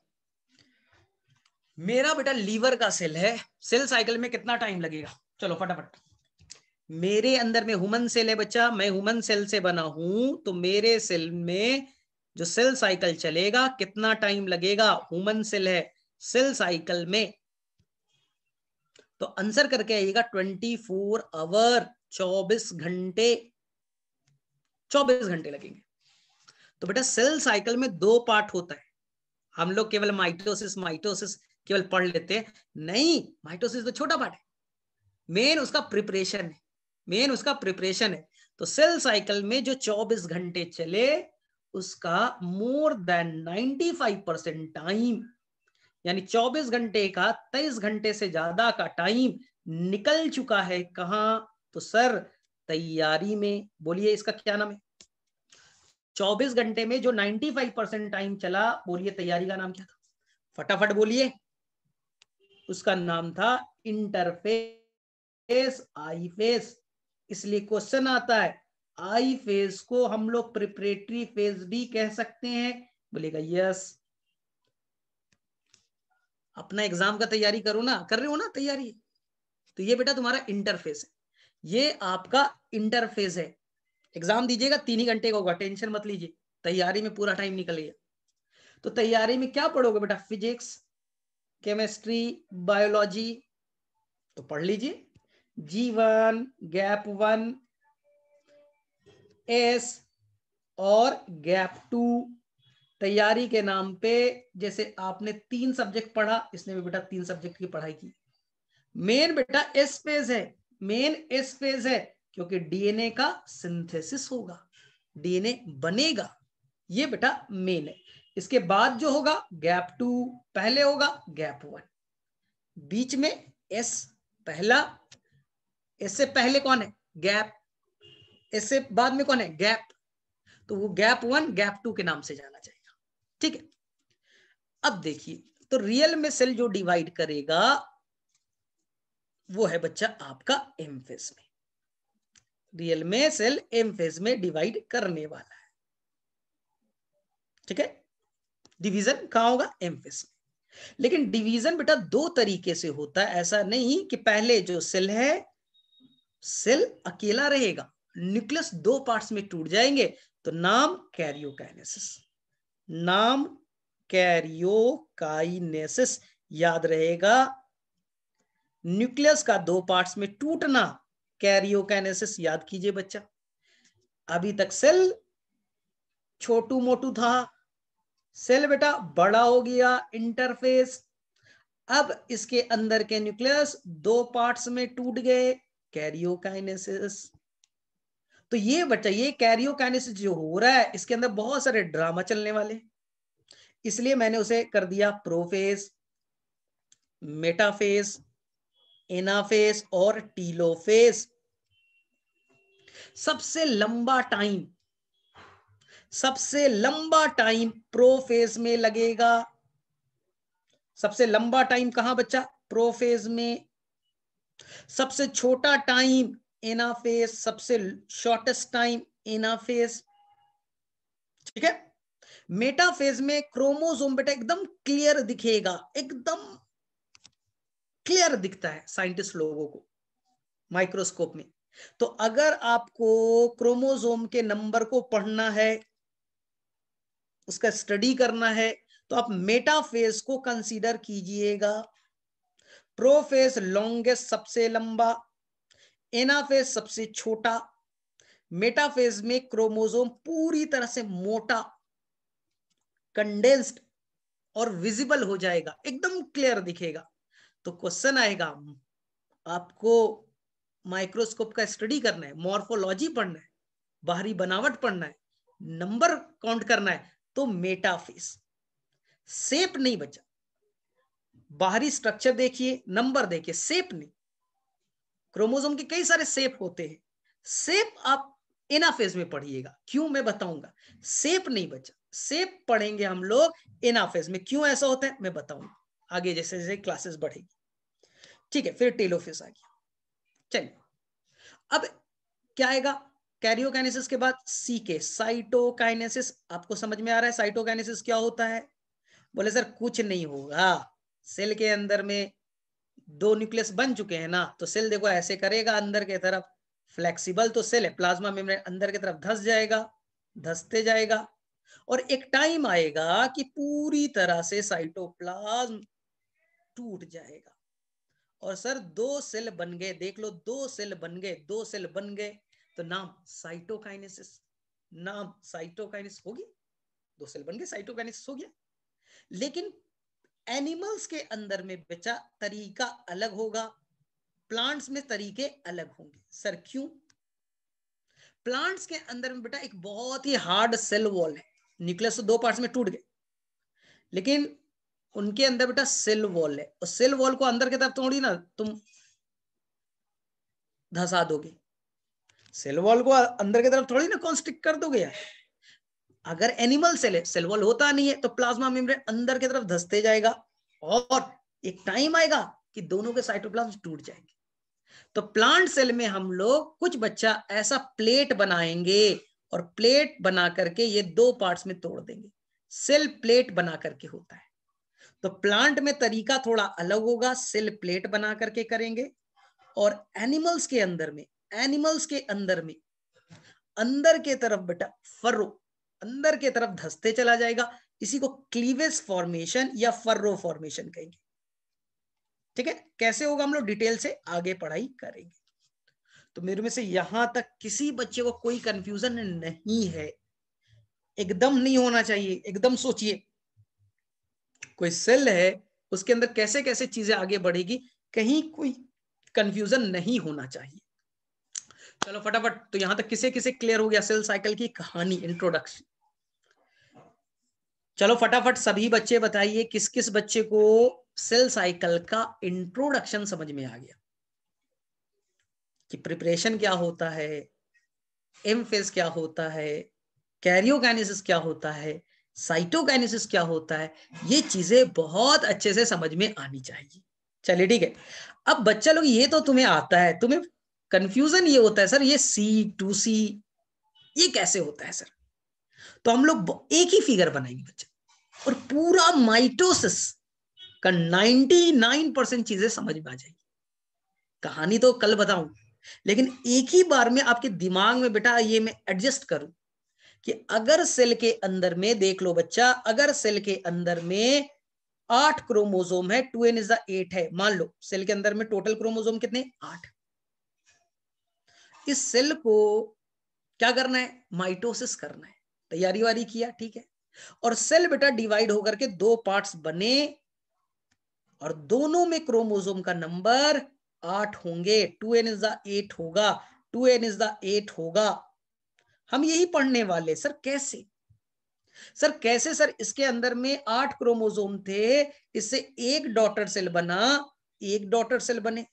मेरा बेटा लीवर का सेल है, सेल साइकिल में कितना टाइम लगेगा, चलो फटाफट। मेरे अंदर में ह्यूमन सेल है बच्चा, मैं ह्यूमन सेल से बना हूं, तो मेरे सेल में जो सेल साइकिल चलेगा कितना टाइम लगेगा, ह्यूमन सेल है, सेल साइकिल में, तो आंसर करके आइएगा 24 आवर, 24 घंटे, 24 घंटे लगेंगे। तो बेटा सेल साइकिल में दो पार्ट होता है, हम लोग केवल माइटोसिस माइटोसिस केवल पढ़ लेते हैं, नहीं, माइटोसिस तो छोटा पार्ट है, मेन उसका प्रिपरेशन है, मेन उसका प्रिपरेशन है। तो सेल साइकिल में जो 24 घंटे चले उसका मोर देन 95% टाइम, यानी 24 घंटे का 23 घंटे से ज्यादा का टाइम निकल चुका है, कहां, तो सर तैयारी में। बोलिए इसका क्या नाम है, 24 घंटे में जो 95% टाइम चला, बोलिए तैयारी का नाम क्या था, फटाफट बोलिए। उसका नाम था इंटरफेस, आई फेस। इसलिए क्वेश्चन आता है आई फेज को हम लोग प्रिपरेटरी फेज भी कह सकते हैं, बोलेगा यस। अपना एग्जाम का तैयारी करो ना, कर रहे हो ना तैयारी, तो ये बेटा तुम्हारा इंटरफेस है, ये आपका इंटरफेस है। एग्जाम दीजिएगा 3 ही घंटे का होगा, टेंशन मत लीजिए, तैयारी में पूरा टाइम निकलेगा। तो तैयारी में क्या पढ़ोगे बेटा, फिजिक्स, केमिस्ट्री, बायोलॉजी, तो पढ़ लीजिए, G1, गैप 1, एस और गैप 2 तैयारी के नाम पे। जैसे आपने 3 सब्जेक्ट पढ़ा, इसने भी बेटा 3 सब्जेक्ट की पढ़ाई की। मेन बेटा एस फेज है, मेन एस फेज है, क्योंकि डीएनए का सिंथेसिस होगा, डीएनए बनेगा, ये बेटा मेन है। इसके बाद जो होगा गैप 2, पहले होगा गैप 1, बीच में एस पहला, एस से पहले कौन है गैप, एस से बाद में कौन है गैप, तो वो गैप 1 गैप 2 के नाम से जाना जाएगा। ठीक है, अब देखिए तो रियल में सेल जो डिवाइड करेगा वो है बच्चा आपका एम फेज में, रियल में सेल एम फेज में डिवाइड करने वाला है। ठीक है, डिवीजन कहां होगा एम फेज में। लेकिन डिवीजन बेटा 2 तरीके से होता है, ऐसा नहीं कि पहले जो सेल है सेल अकेला रहेगा, न्यूक्लियस 2 पार्ट्स में टूट जाएंगे, तो नाम कैरियोकाइनेसिस, नाम कैरियोकाइनेसिस याद रहेगा। न्यूक्लियस का 2 पार्ट्स में टूटना कैरियोकाइनेसिस याद कीजिए बच्चा। अभी तक सेल छोटू मोटू था, सेल बेटा बड़ा हो गया इंटरफेस, अब इसके अंदर के न्यूक्लियस 2 पार्ट्स में टूट गए कैरियोकाइनेसिस। तो ये बच्चा ये कैरियोकाइनेसिस जो हो रहा है इसके अंदर बहुत सारे ड्रामा चलने वाले, इसलिए मैंने उसे कर दिया प्रोफेज, मेटाफेज, एनाफेज और टीलोफेज। सबसे लंबा टाइम प्रोफेज में लगेगा, सबसे लंबा टाइम कहां बच्चा प्रोफेज में, सबसे छोटा टाइम एनाफेज, सबसे शॉर्टेस्ट टाइम एनाफेज। ठीक है, मेटाफेज में क्रोमोसोम बेटा एकदम क्लियर दिखेगा, एकदम क्लियर दिखता है साइंटिस्ट लोगों को माइक्रोस्कोप में। तो अगर आपको क्रोमोसोम के नंबर को पढ़ना है, उसका स्टडी करना है, तो आप मेटाफेज को कंसीडर कीजिएगा। प्रोफेज लॉन्गेस्ट सबसे लंबा, एनाफेज सबसे छोटा, मेटाफेज में क्रोमोसोम पूरी तरह से मोटा, कंडेंस्ड और विजिबल हो जाएगा, एकदम क्लियर दिखेगा। तो क्वेश्चन आएगा, आपको माइक्रोस्कोप का स्टडी करना है, मॉर्फोलॉजी पढ़ना है, बाहरी बनावट पढ़ना है, नंबर काउंट करना है, तो मेटाफेज। शेप नहीं बचा, बाहरी स्ट्रक्चर देखिए, नंबर देखिए, शेप नहीं। क्रोमोसोम के कई सारे शेप होते हैं, शेप आप एनाफेज में पढ़िएगा, क्यों मैं बताऊंगा। शेप नहीं बचा, शेप पढ़ेंगे हम लोग एनाफेज में, क्यों ऐसा होता है मैं बताऊंगा आगे जैसे जैसे क्लासेस बढ़ेगी। ठीक है, फिर टेलोफेज आ गया। चलिए अब क्या आएगा कैरियोकाइनेसिस के बाद, सी के साइटोकाइनेसिस। आपको समझ में आ रहा है साइटोकाइनेसिस क्या होता है? बोले सर कुछ नहीं होगा, सेल के अंदर में 2 न्यूक्लियस बन चुके हैं ना, तो सेल देखो ऐसे करेगा अंदर के तरफ, फ्लेक्सिबल तो सेल है, प्लाज्मा मेम्ब्रेन अंदर की तरफ धस जाएगा, धसते जाएगा, और एक टाइम आएगा कि पूरी तरह से साइटोप्लाज्म टूट जाएगा। और सर 2 सेल बन गए, देख लो 2 सेल बन गए, 2 सेल बन गए, तो नाम साइटोकाइनेसिस, नाम साइटोकाइनेसिस हो गया, 2 सेल बन गए साइटोकाइनेसिस हो गया। लेकिन एनिमल्स के अंदर में बच्चा तरीका अलग होगा, प्लांट्स में तरीके अलग होंगे। सर क्यों? प्लांट्स के अंदर में बेटा एक बहुत ही हार्ड सेल वॉल है, न्यूक्लियस तो 2 पार्ट्स में टूट गए, लेकिन उनके अंदर बेटा सेल वॉल है, और सेल वॉल को अंदर की तरफ थोड़ी ना तुम धसा दोगे, सेल वॉल को अंदर की तरफ थोड़ी ना कॉन्स्ट्रिक्ट कर दोगे यार। अगर एनिमल सेल है, सेल वॉल होता नहीं है, तो प्लाज्मा मेम्ब्रेन अंदर की तरफ धसते जाएगा, और एक टाइम आएगा कि दोनों के साइटोप्लाज्म टूट जाएंगे। तो प्लांट सेल में हम लोग कुछ बच्चा ऐसा प्लेट बनाएंगे, और प्लेट बना करके ये 2 पार्ट्स में तोड़ देंगे, सेल प्लेट बना करके होता है। तो प्लांट में तरीका थोड़ा अलग होगा, सेल प्लेट बना करके करेंगे, और एनिमल्स के अंदर में, एनिमल्स के अंदर में अंदर के तरफ बेटा फर्रो, अंदर के तरफ धसते चला जाएगा, इसी को क्लीवेज फॉर्मेशन या फर्रो फॉर्मेशन कहेंगे। ठीक है, कैसे होगा हम लोग डिटेल से आगे पढ़ाई करेंगे। तो मेरे में से यहां तक किसी बच्चे को कोई कंफ्यूजन नहीं है, एकदम नहीं होना चाहिए। एकदम सोचिए, कोई सेल है, उसके अंदर कैसे कैसे चीजें आगे बढ़ेगी, कहीं कोई कंफ्यूजन नहीं होना चाहिए। चलो फटाफट, तो यहां तक किसे किसे क्लियर हो गया सेल साइकिल की कहानी, इंट्रोडक्शन? चलो फटाफट सभी बच्चे बताइए किस किस बच्चे को सेल साइकिल का इंट्रोडक्शन समझ में आ गया कि प्रिपरेशन क्या होता है, एम फेज क्या होता है, कैरियोकाइनेसिस क्या होता है, साइटोकाइनेसिस क्या होता है। ये चीजें बहुत अच्छे से समझ में आनी चाहिए। चलिए ठीक है। अब बच्चा लोग ये तो तुम्हें आता है, तुम्हें कंफ्यूजन ये होता है सर ये C2C ये कैसे होता है सर। तो हम लोग एक ही फिगर बनाएंगे बच्चा, और पूरा माइटोसिस का 99% चीजें समझ में आ जाएगी। कहानी तो कल बताऊं, लेकिन एक ही बार में आपके दिमाग में बेटा ये मैं एडजस्ट करूं कि अगर सेल के अंदर में देख लो बच्चा, अगर सेल के अंदर में 8 क्रोमोसोम है, 2n इज द 8 है, मान लो सेल के अंदर में टोटल क्रोमोसोम कितने, 8। इस सेल को क्या करना है, माइटोसिस करना है। तैयारी वारी किया, ठीक है। और सेल बेटा डिवाइड होकर के 2 पार्ट्स बने, और दोनों में क्रोमोसोम का नंबर 8 होंगे, 2n इज द 8 होगा, 2n इज द 8 होगा। हम यही पढ़ने वाले। सर कैसे, सर कैसे सर, इसके अंदर में 8 क्रोमोसोम थे, इससे एक डॉटर सेल बना, एक डॉटर सेल बने,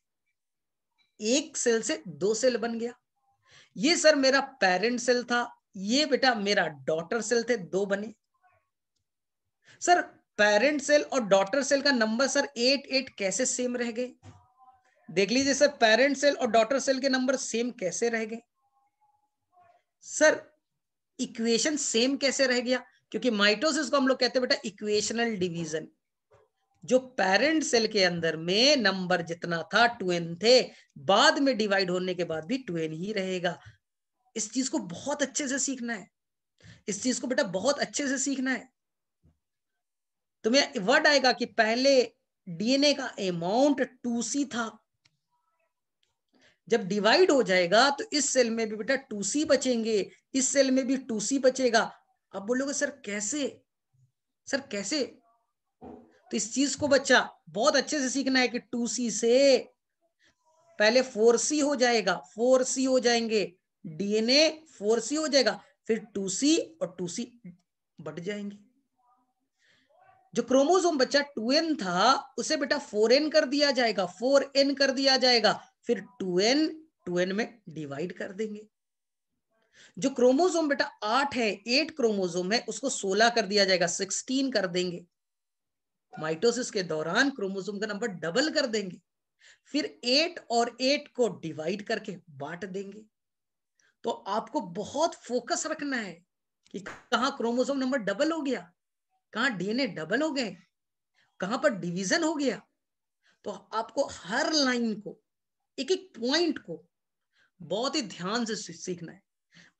एक सेल से 2 सेल बन गया। ये सर मेरा पेरेंट सेल था, ये बेटा मेरा डॉटर सेल थे, 2 बने। सर पेरेंट सेल और डॉटर सेल का नंबर सर 8 8 कैसे सेम रह गए, देख लीजिए सर, पेरेंट सेल और डॉटर सेल के नंबर सेम कैसे रह गए सर, इक्वेशन सेम कैसे रह गया, क्योंकि माइटोसिस को हम लोग कहते हैं बेटा इक्वेशनल डिवीजन। जो पेरेंट सेल के अंदर में नंबर जितना था 2n थे, बाद में डिवाइड होने के बाद भी 2n ही रहेगा। इस चीज को बहुत अच्छे से सीखना है, इस चीज को बेटा बहुत अच्छे से सीखना है। तुम्हें वर्ड आएगा कि पहले डीएनए का अमाउंट 2C था, जब डिवाइड हो जाएगा तो इस सेल में भी बेटा 2C बचेंगे, इस सेल में भी 2C बचेगा। अब बोलोगे सर कैसे, सर कैसे, तो इस चीज को बच्चा बहुत अच्छे से सीखना है कि 2C से पहले 4C हो जाएगा, 4C हो जाएंगे, डीएनए 4C हो जाएगा, फिर 2C और 2C बढ़ जाएंगे। जो क्रोमोसोम बच्चा 2n था उसे बेटा 4n कर दिया जाएगा, 4n कर दिया जाएगा, फिर 2n 2n में डिवाइड कर देंगे। जो क्रोमोसोम बेटा 8 है, 8 क्रोमोसोम है, उसको 16 कर दिया जाएगा, 16 कर देंगे। माइटोसिस के दौरान क्रोमोसोम का नंबर डबल कर देंगे, फिर 8 और 8 को डिवाइड करके बांट देंगे। तो आपको बहुत फोकस रखना है कि कहां क्रोमोसोम नंबर डबल हो गया, कहां डीएनए डबल हो गए, कहां पर डिवीजन हो गया। तो आपको हर लाइन को, एक एक पॉइंट को बहुत ही ध्यान से सीखना है।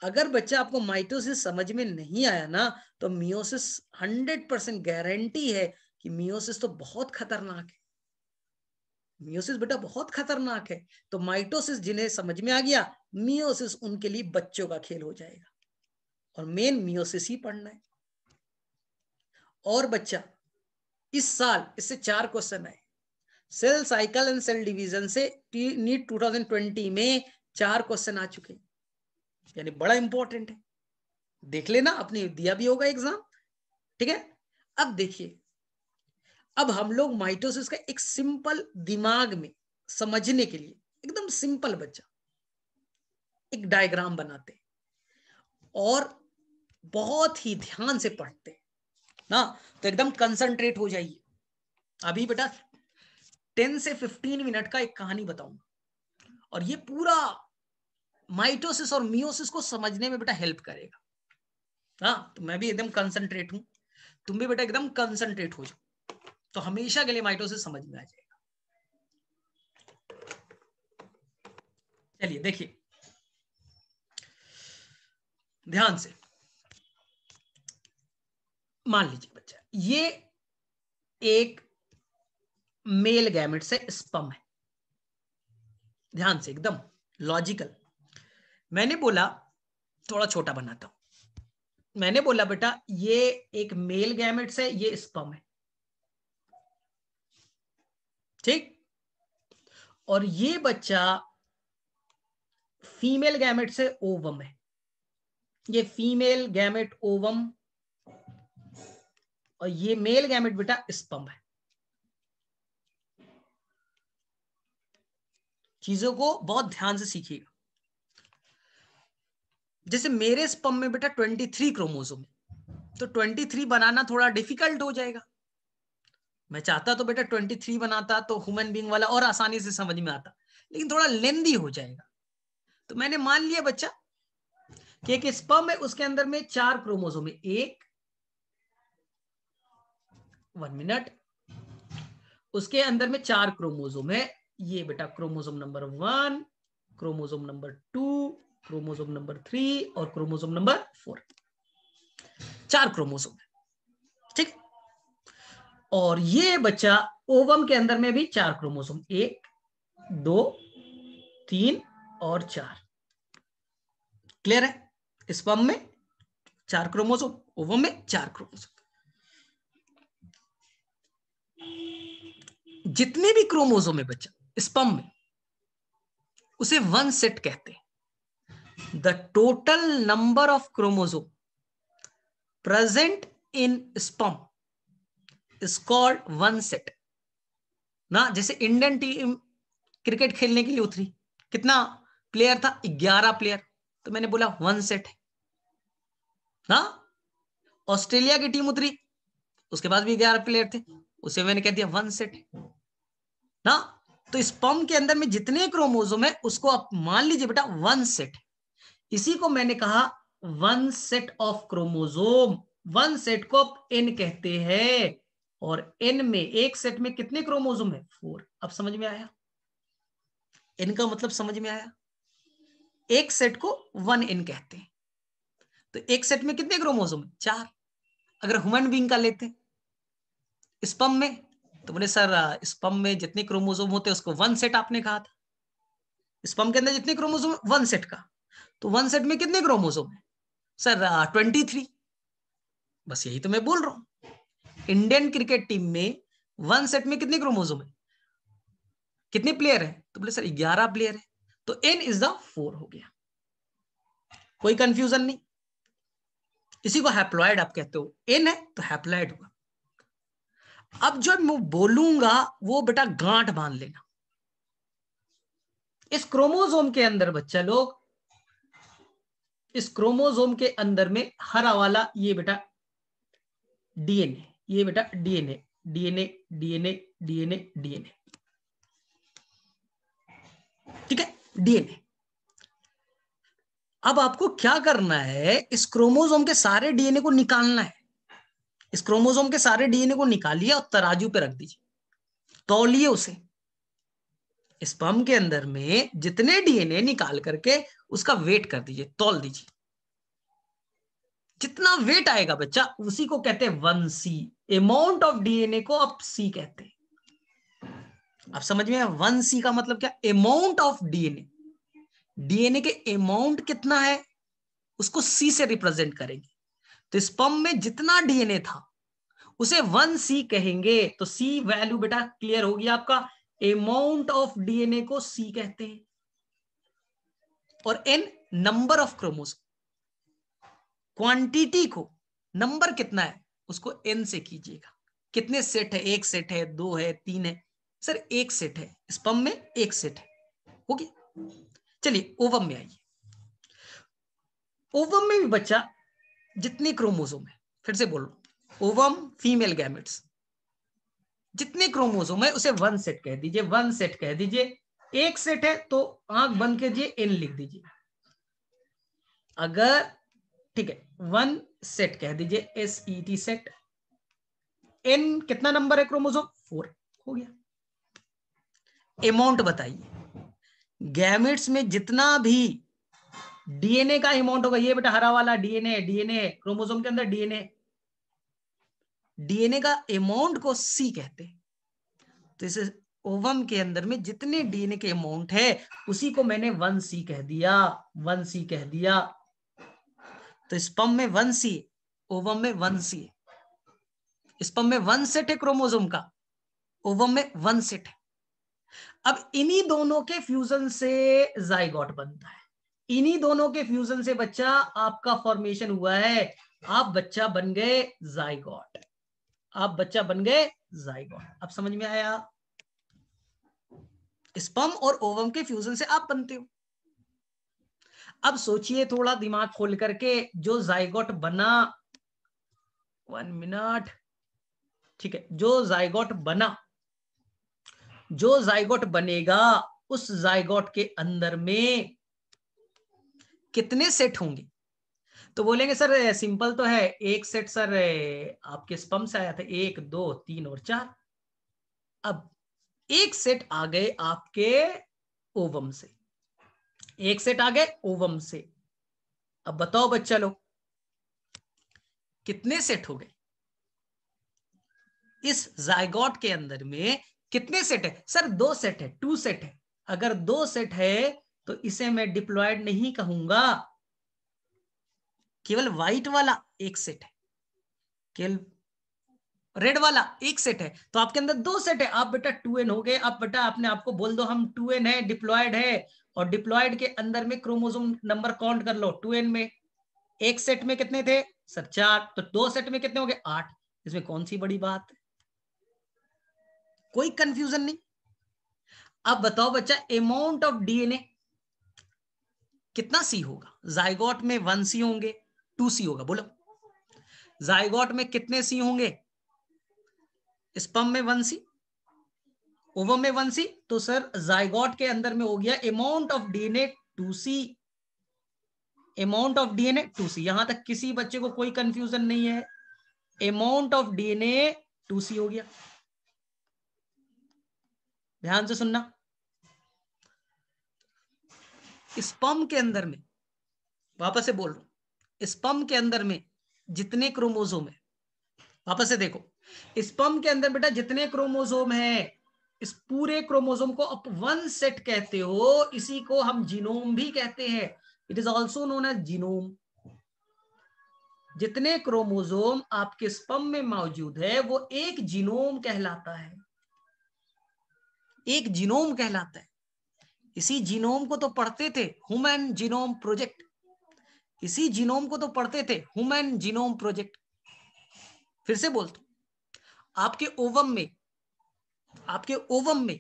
अगर बच्चा आपको माइटोसिस समझ में नहीं आया ना, तो मियोसिस 100% गारंटी है कि मियोसिस तो बहुत खतरनाक है, मियोसिस बेटा बहुत खतरनाक है। तो माइटोसिस जिन्हें समझ में आ गया, मियोसिस उनके लिए बच्चों का खेल हो जाएगा, और मेन मियोसिस ही पढ़ना है। और बच्चा इस साल इससे 4 क्वेश्चन आए, cell cycle and cell division से नीट 2020 में 4 क्वेश्चन आ चुके, यानी बड़ा इंपॉर्टेंट है। देख लेना, आपने दिया भी होगा एग्जाम, ठीक है। अब देखिए, अब हम लोग माइटोसिस का एक सिंपल दिमाग में समझने के लिए एकदम सिंपल बच्चा एक डायग्राम बनाते और बहुत ही ध्यान से पढ़ते ना, तो एकदम कंसंट्रेट हो जाइए। अभी बेटा 10 से 15 मिनट का एक कहानी बताऊंगा, और ये पूरा माइटोसिस और मियोसिस को समझने में बेटा हेल्प करेगा। हाँ, तो मैं भी एकदम कंसंट्रेट हूं, तुम भी बेटा एकदम कंसंट्रेट हो जाओ, तो हमेशा के लिए माइटोसिस समझ में आ जाएगा। चलिए देखिए ध्यान से, मान लीजिए बच्चा ये एक मेल गैमेट से स्पर्म है, ध्यान से एकदम, लॉजिकल। मैंने बोला, थोड़ा छोटा बनाता हूं, मैंने बोला बेटा ये एक मेल गैमेट्स है, ये स्पर्म है, ठीक, और ये बच्चा फीमेल गैमेट से ओवम है, ये फीमेल गैमेट ओवम, और ये मेल गैमेट बेटा स्पर्म है। चीजों को बहुत ध्यान से सीखिएगा। जैसे मेरे स्पर्म में बेटा 23 क्रोमोसोम है, तो 23 बनाना थोड़ा डिफिकल्ट हो जाएगा। मैं चाहता तो बेटा 23 बनाता तो ह्यूमन बीइंग वाला और आसानी से समझ में आता, लेकिन थोड़ा लेंदी हो जाएगा। तो मैंने मान लिया बच्चा कि एक स्पर्म है, उसके अंदर में 4 क्रोमोसोम है, 1 मिनट, उसके अंदर में 4 क्रोमोसोम है। ये बेटा chromosome number 1, chromosome number 2, chromosome number 3 और क्रोमोसोम नंबर 4, 4 क्रोमोसोम है, ठीक। और ये बच्चा ओवम के अंदर में भी 4 क्रोमोसोम, 1, 2, 3 और 4। क्लियर है? स्पर्म में 4 क्रोमोसोम, ओवम में 4 क्रोमोसोम। जितने भी क्रोमोसोम है बच्चा स्पर्म में, उसे 1 सेट कहते हैं। The total number of chromosome present in sperm is called 1 set ना। जैसे इंडियन टीम क्रिकेट खेलने के लिए उतरी, कितना प्लेयर था? 11 प्लेयर, तो मैंने बोला 1 सेट है ना। ऑस्ट्रेलिया की टीम उतरी, उसके बाद भी 11 प्लेयर थे, उसे मैंने कह दिया 1 सेट ना। तो स्पर्म के अंदर में जितने क्रोमोसोम है उसको आप मान लीजिए बेटा 1 सेट। इसी को मैंने कहा 1 सेट ऑफ क्रोमोसोम। 1 सेट को आप एन कहते हैं, और एन में एक सेट में कितने क्रोमोसोम है? 4। अब समझ में आया? एन का मतलब समझ में आया? एक सेट को 1 एन कहते हैं। तो एक सेट में कितने क्रोमोसोम है? 4। अगर ह्यूमन बीइंग का लेते स्पर्म में, तो बोले सर स्पर्म में जितने क्रोमोसोम होते हैं उसको 1 सेट आपने कहा था। स्पर्म के अंदर जितने क्रोमोसोम 1 सेट का, तो 1 सेट में कितने क्रोमोसोम है सर? 23। बस यही तो मैं बोल रहा हूं। इंडियन क्रिकेट टीम में 1 सेट में कितने क्रोमोसोम है, कितने प्लेयर है? तो बोले सर 11 प्लेयर है, तो एन इज द 4 हो गया। कोई कंफ्यूजन नहीं। इसी को हैप्लॉइड आप कहते हो, एन है तो हैप्लॉइड होगा। अब जो मैं बोलूंगा वो बेटा गांठ बांध लेना। इस क्रोमोसोम के अंदर बच्चा लोग, इस क्रोमोसोम के अंदर में हरा वाला ये बेटा डीएनए, ये बेटा DNA, DNA, DNA, DNA, DNA, ठीक है, डीएनए। अब आपको क्या करना है? इस क्रोमोसोम के सारे डीएनए को निकालना है। इस क्रोमोसोम के सारे डीएनए को निकालिए और तराजू पे रख दीजिए, तौलिए उसे। स्पर्म के अंदर में जितने डीएनए निकाल करके उसका वेट कर दीजिए, तौल दीजिए। जितना वेट आएगा बच्चा उसी को कहते हैं 1C। अमाउंट ऑफ डीएनए को आप सी कहते हैं। आप समझ में? 1C का मतलब क्या? Amount of DNA. डीएनए के अमाउंट कितना है उसको सी से रिप्रेजेंट करेंगे। तो स्पर्म में जितना डीएनए था उसे 1C कहेंगे। तो सी वैल्यू बेटा क्लियर होगी आपका। अमाउंट ऑफ डीएनए को सी कहते हैं, और N number of chromosome. Quantity को, नंबर कितना है उसको एन से कीजिएगा। कितने सेट है? 1 सेट है, 2 है, 3 है? सर 1 सेट है, स्पर्म में 1 सेट है, हो गया। चलिए ओवम में आइए। ओवम में भी बच्चा जितने क्रोमोसोम है, फिर से बोल रहा हूं, ओवम फीमेल गैमेट्स, जितने क्रोमोसोम है उसे 1 सेट कह दीजिए, 1 सेट कह दीजिए। 1 सेट है तो आंख बंद कीजिए, एन लिख दीजिए। अगर ठीक है 1 सेट कह दीजिए, SET सेट। एन कितना नंबर है क्रोमोसोम? 4, हो गया। अमाउंट बताइए, गैमेट्स में जितना भी डीएनए का अमाउंट होगा, ये बेटा हरा वाला डीएनए, डीएनए क्रोमोसोम के अंदर डीएनए, डीएनए का अमाउंट को सी कहते हैं। तो इसे ओवम के अंदर में जितने डीएनए के अमाउंट है उसी को मैंने 1C कह दिया, 1C कह दिया। तो स्पर्म में 1C, ओवम में 1C। स्पर्म में 1 सेट है क्रोमोसोम का, ओवम में 1 सेट है। अब इन्हीं दोनों के फ्यूजन से जाइगोट बनता है, इन्हीं दोनों के फ्यूजन से बच्चा आपका फॉर्मेशन हुआ है, आप बच्चा बन गए जाइगोट, आप बच्चा बन गए जाइगोट। अब समझ में आया? स्पर्म और ओवम के फ्यूजन से आप बनते हो। अब सोचिए थोड़ा दिमाग खोल करके, जो जाइगोट बना, 1 मिनट, ठीक है, जो जाइगोट बना, जो जाइगोट बनेगा उस जाइगोट के अंदर में कितने सेट होंगे? तो बोलेंगे सर सिंपल तो है, एक सेट सर आपके स्पर्म से आया था, 1 2 3 और 4। अब एक सेट आ गए आपके ओवम से, एक सेट आ गए ओवम से। अब बताओ बच्चा लोग कितने सेट हो गए? इस जाइगोट के अंदर में कितने सेट है? सर 2 सेट है, 2 सेट है। अगर 2 सेट है तो इसे मैं डिप्लॉयड नहीं कहूंगा, केवल व्हाइट वाला एक सेट है, केवल रेड वाला एक सेट है। तो आपके अंदर 2 सेट है, आप बेटा 2n हो गए। आप बेटा अपने आप को बोल दो हम 2n है, डिप्लॉयड है। और डिप्लॉयड के अंदर में क्रोमोसोम नंबर काउंट कर लो, 2n में एक सेट में कितने थे सर? 4। तो 2 सेट में कितने हो गए? 8। इसमें कौन सी बड़ी बात है? कोई कंफ्यूजन नहीं। अब बताओ बच्चा अमाउंट ऑफ डीएनए कितना सी होगा? जाइगोट में 1C होंगे, 2C होगा। बोलो जाइगोट में कितने सी होंगे? स्पर्म में 1C, ओवम में 1C। तो सर जाइगोट के अंदर में हो गया amount of DNA 2C, amount of DNA 2C। यहां तक किसी बच्चे को कोई कंफ्यूजन नहीं है, अमाउंट ऑफ डीएनए 2C हो गया। ध्यान से सुनना, स्पर्म के अंदर में, वापस से बोल रहा हूं, स्पर्म के अंदर में जितने क्रोमोसोम है, वापस से देखो, स्पर्म के अंदर बेटा जितने क्रोमोसोम है, इस पूरे क्रोमोसोम को आप 1 सेट कहते हो, इसी को हम जीनोम भी कहते हैं। It is also known as genome. जितने क्रोमोसोम आपके स्पर्म में मौजूद है वो एक जीनोम कहलाता है, एक जीनोम कहलाता है। इसी जीनोम को तो पढ़ते थे ह्यूमन जीनोम प्रोजेक्ट, इसी जीनोम को तो पढ़ते थे ह्यूमन जीनोम प्रोजेक्ट। फिर से बोलता हूं, आपके ओवम में, आपके ओवम में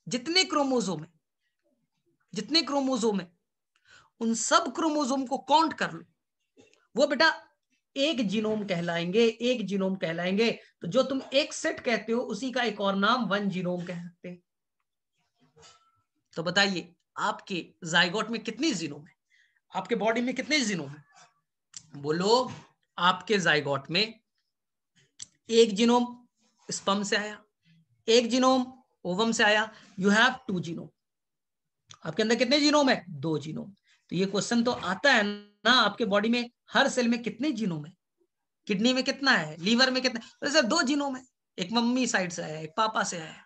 जितने क्रोमोसोम है, जितने क्रोमोसोम है, उन सब क्रोमोसोम को काउंट कर लो, वो बेटा एक जीनोम कहलाएंगे, एक जीनोम कहलाएंगे। तो जो तुम एक सेट कहते हो उसी का एक और नाम 1 जीनोम कह सकते हैं। तो बताइए आपके जाइगोट में कितनी जीनोम है? आपके बॉडी में कितने जीनोम है? बोलो आपके जाइगोट में एक जीनोम स्पर्म से आया, एक जीनोम ओवम से आया, यू हैव 2 जीनोम। आपके अंदर कितने जीनोम है? 2 जीनोम। तो ये क्वेश्चन तो आता है ना, आपके बॉडी में हर सेल में कितने जीनोम है? किडनी में कितना है, लीवर में कितना? तो सर 2 जीनोम है, एक मम्मी साइड से आया, एक पापा से आया।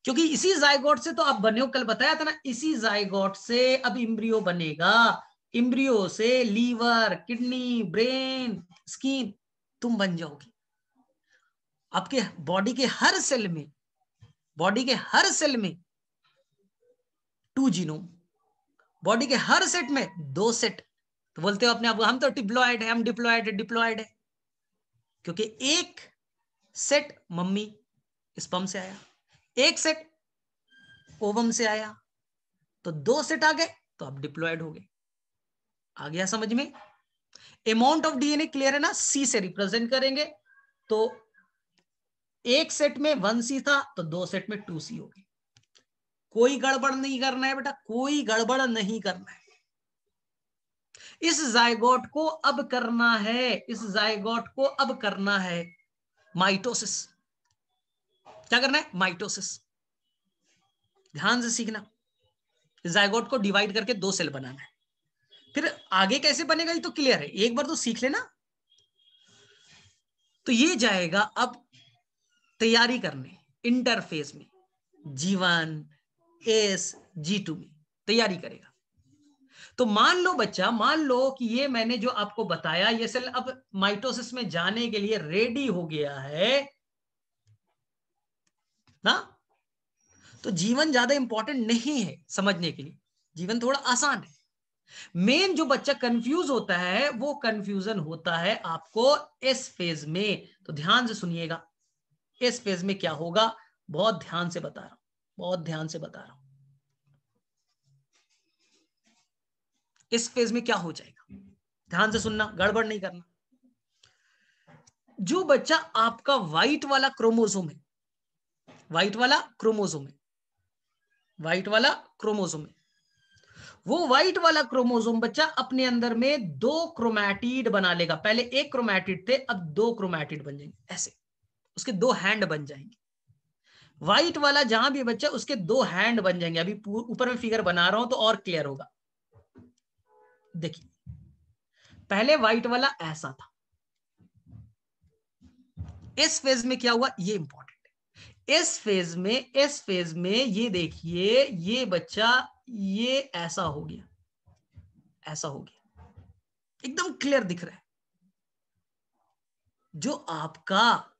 क्योंकि इसी जाइगोट से तो आप बने हो, कल बताया था ना, इसी जाइगोट से अब इम्ब्रियो बनेगा, इम्ब्रियो से लीवर, किडनी, ब्रेन, स्किन, तुम बन जाओगे। आपके बॉडी के हर सेल में, बॉडी के हर सेल में 2 जीनोम, बॉडी के हर सेट में 2 सेट। तो बोलते हो अपने आप हम तो डिप्लॉयड है, हम डिप्लॉयड है, डिप्लॉयड है, क्योंकि एक सेट मम्मी स्पर्म से आया, एक सेट ओवम से आया, तो 2 सेट आ गए, तो आप डिप्लॉयड हो गए। आ गया समझ में? अमाउंट ऑफ डीएनए क्लियर है ना? सी से रिप्रेजेंट करेंगे, तो एक सेट में 1C था तो 2 सेट में 2C हो गई। कोई गड़बड़ नहीं करना है बेटा, कोई गड़बड़ नहीं करना है। इस जाइगोट को अब करना है, इस जाइगोट को अब करना है माइटोसिस। क्या करना है? माइटोसिस। ध्यान से सीखना, जाइगोट को डिवाइड करके 2 सेल बनाना है। फिर आगे कैसे बनेगा ये तो क्लियर है, एक बार तो सीख लेना। तो ये जाएगा अब तैयारी करने इंटरफेस में, G1 S G2 में तैयारी करेगा। तो मान लो बच्चा, मान लो कि ये मैंने जो आपको बताया ये सेल अब माइटोसिस में जाने के लिए रेडी हो गया है ना। तो जीवन ज्यादा इंपॉर्टेंट नहीं है समझने के लिए, जीवन थोड़ा आसान है। मेन जो बच्चा कंफ्यूज होता है वो कंफ्यूजन होता है आपको इस फेज में। तो ध्यान से सुनिएगा, इस फेज में क्या होगा, बहुत ध्यान से बता रहा हूं, बहुत ध्यान से बता रहा हूं। इस फेज में क्या हो जाएगा, ध्यान से सुनना, गड़बड़ नहीं करना। जो बच्चा आपका व्हाइट वाला क्रोमोसोम है, व्हाइट वाला क्रोमोसोम है, व्हाइट वाला क्रोमोसोम है, वो व्हाइट वाला क्रोमोसोम बच्चा अपने अंदर में दो क्रोमैटिड बना लेगा। पहले एक क्रोमैटिड थे, अब दो क्रोमैटिड बन जाएंगे, ऐसे उसके दो हैंड बन जाएंगे। व्हाइट वाला जहां भी बच्चा उसके दो हैंड बन जाएंगे। अभी ऊपर में फिगर बना रहा हूं तो और क्लियर होगा। देखिए पहले व्हाइट वाला ऐसा था, इस फेज में क्या हुआ ये इंपॉर्टेंट है। इस फेज में ये देखिए, ये बच्चा ये ऐसा हो गया, ऐसा हो गया, एकदम क्लियर दिख रहा है। जो आपका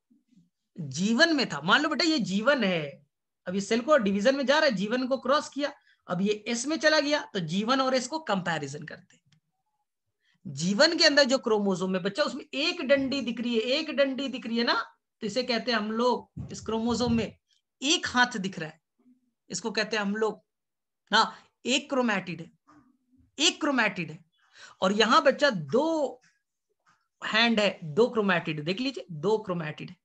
जीवन में था, मान लो बेटा ये जीवन है, अब ये सेल को डिवीजन में जा रहा है, जीवन को क्रॉस किया, अब ये एस में चला गया, तो जीवन और एस को कंपैरिजन करते हैं। जीवन के अंदर जो क्रोमोसोम है बच्चा, उसमें एक डंडी दिख रही है, एक डंडी दिख रही है ना, तो इसे कहते हैं हम लोग, इस क्रोमोसोम में एक हाथ दिख रहा है, इसको कहते हैं हम लोग ना एक क्रोमैटिड है, एक क्रोमैटिड है। और यहां बच्चा दो हैंड है, दो क्रोमैटिड, देख लीजिए दो क्रोमैटिड है।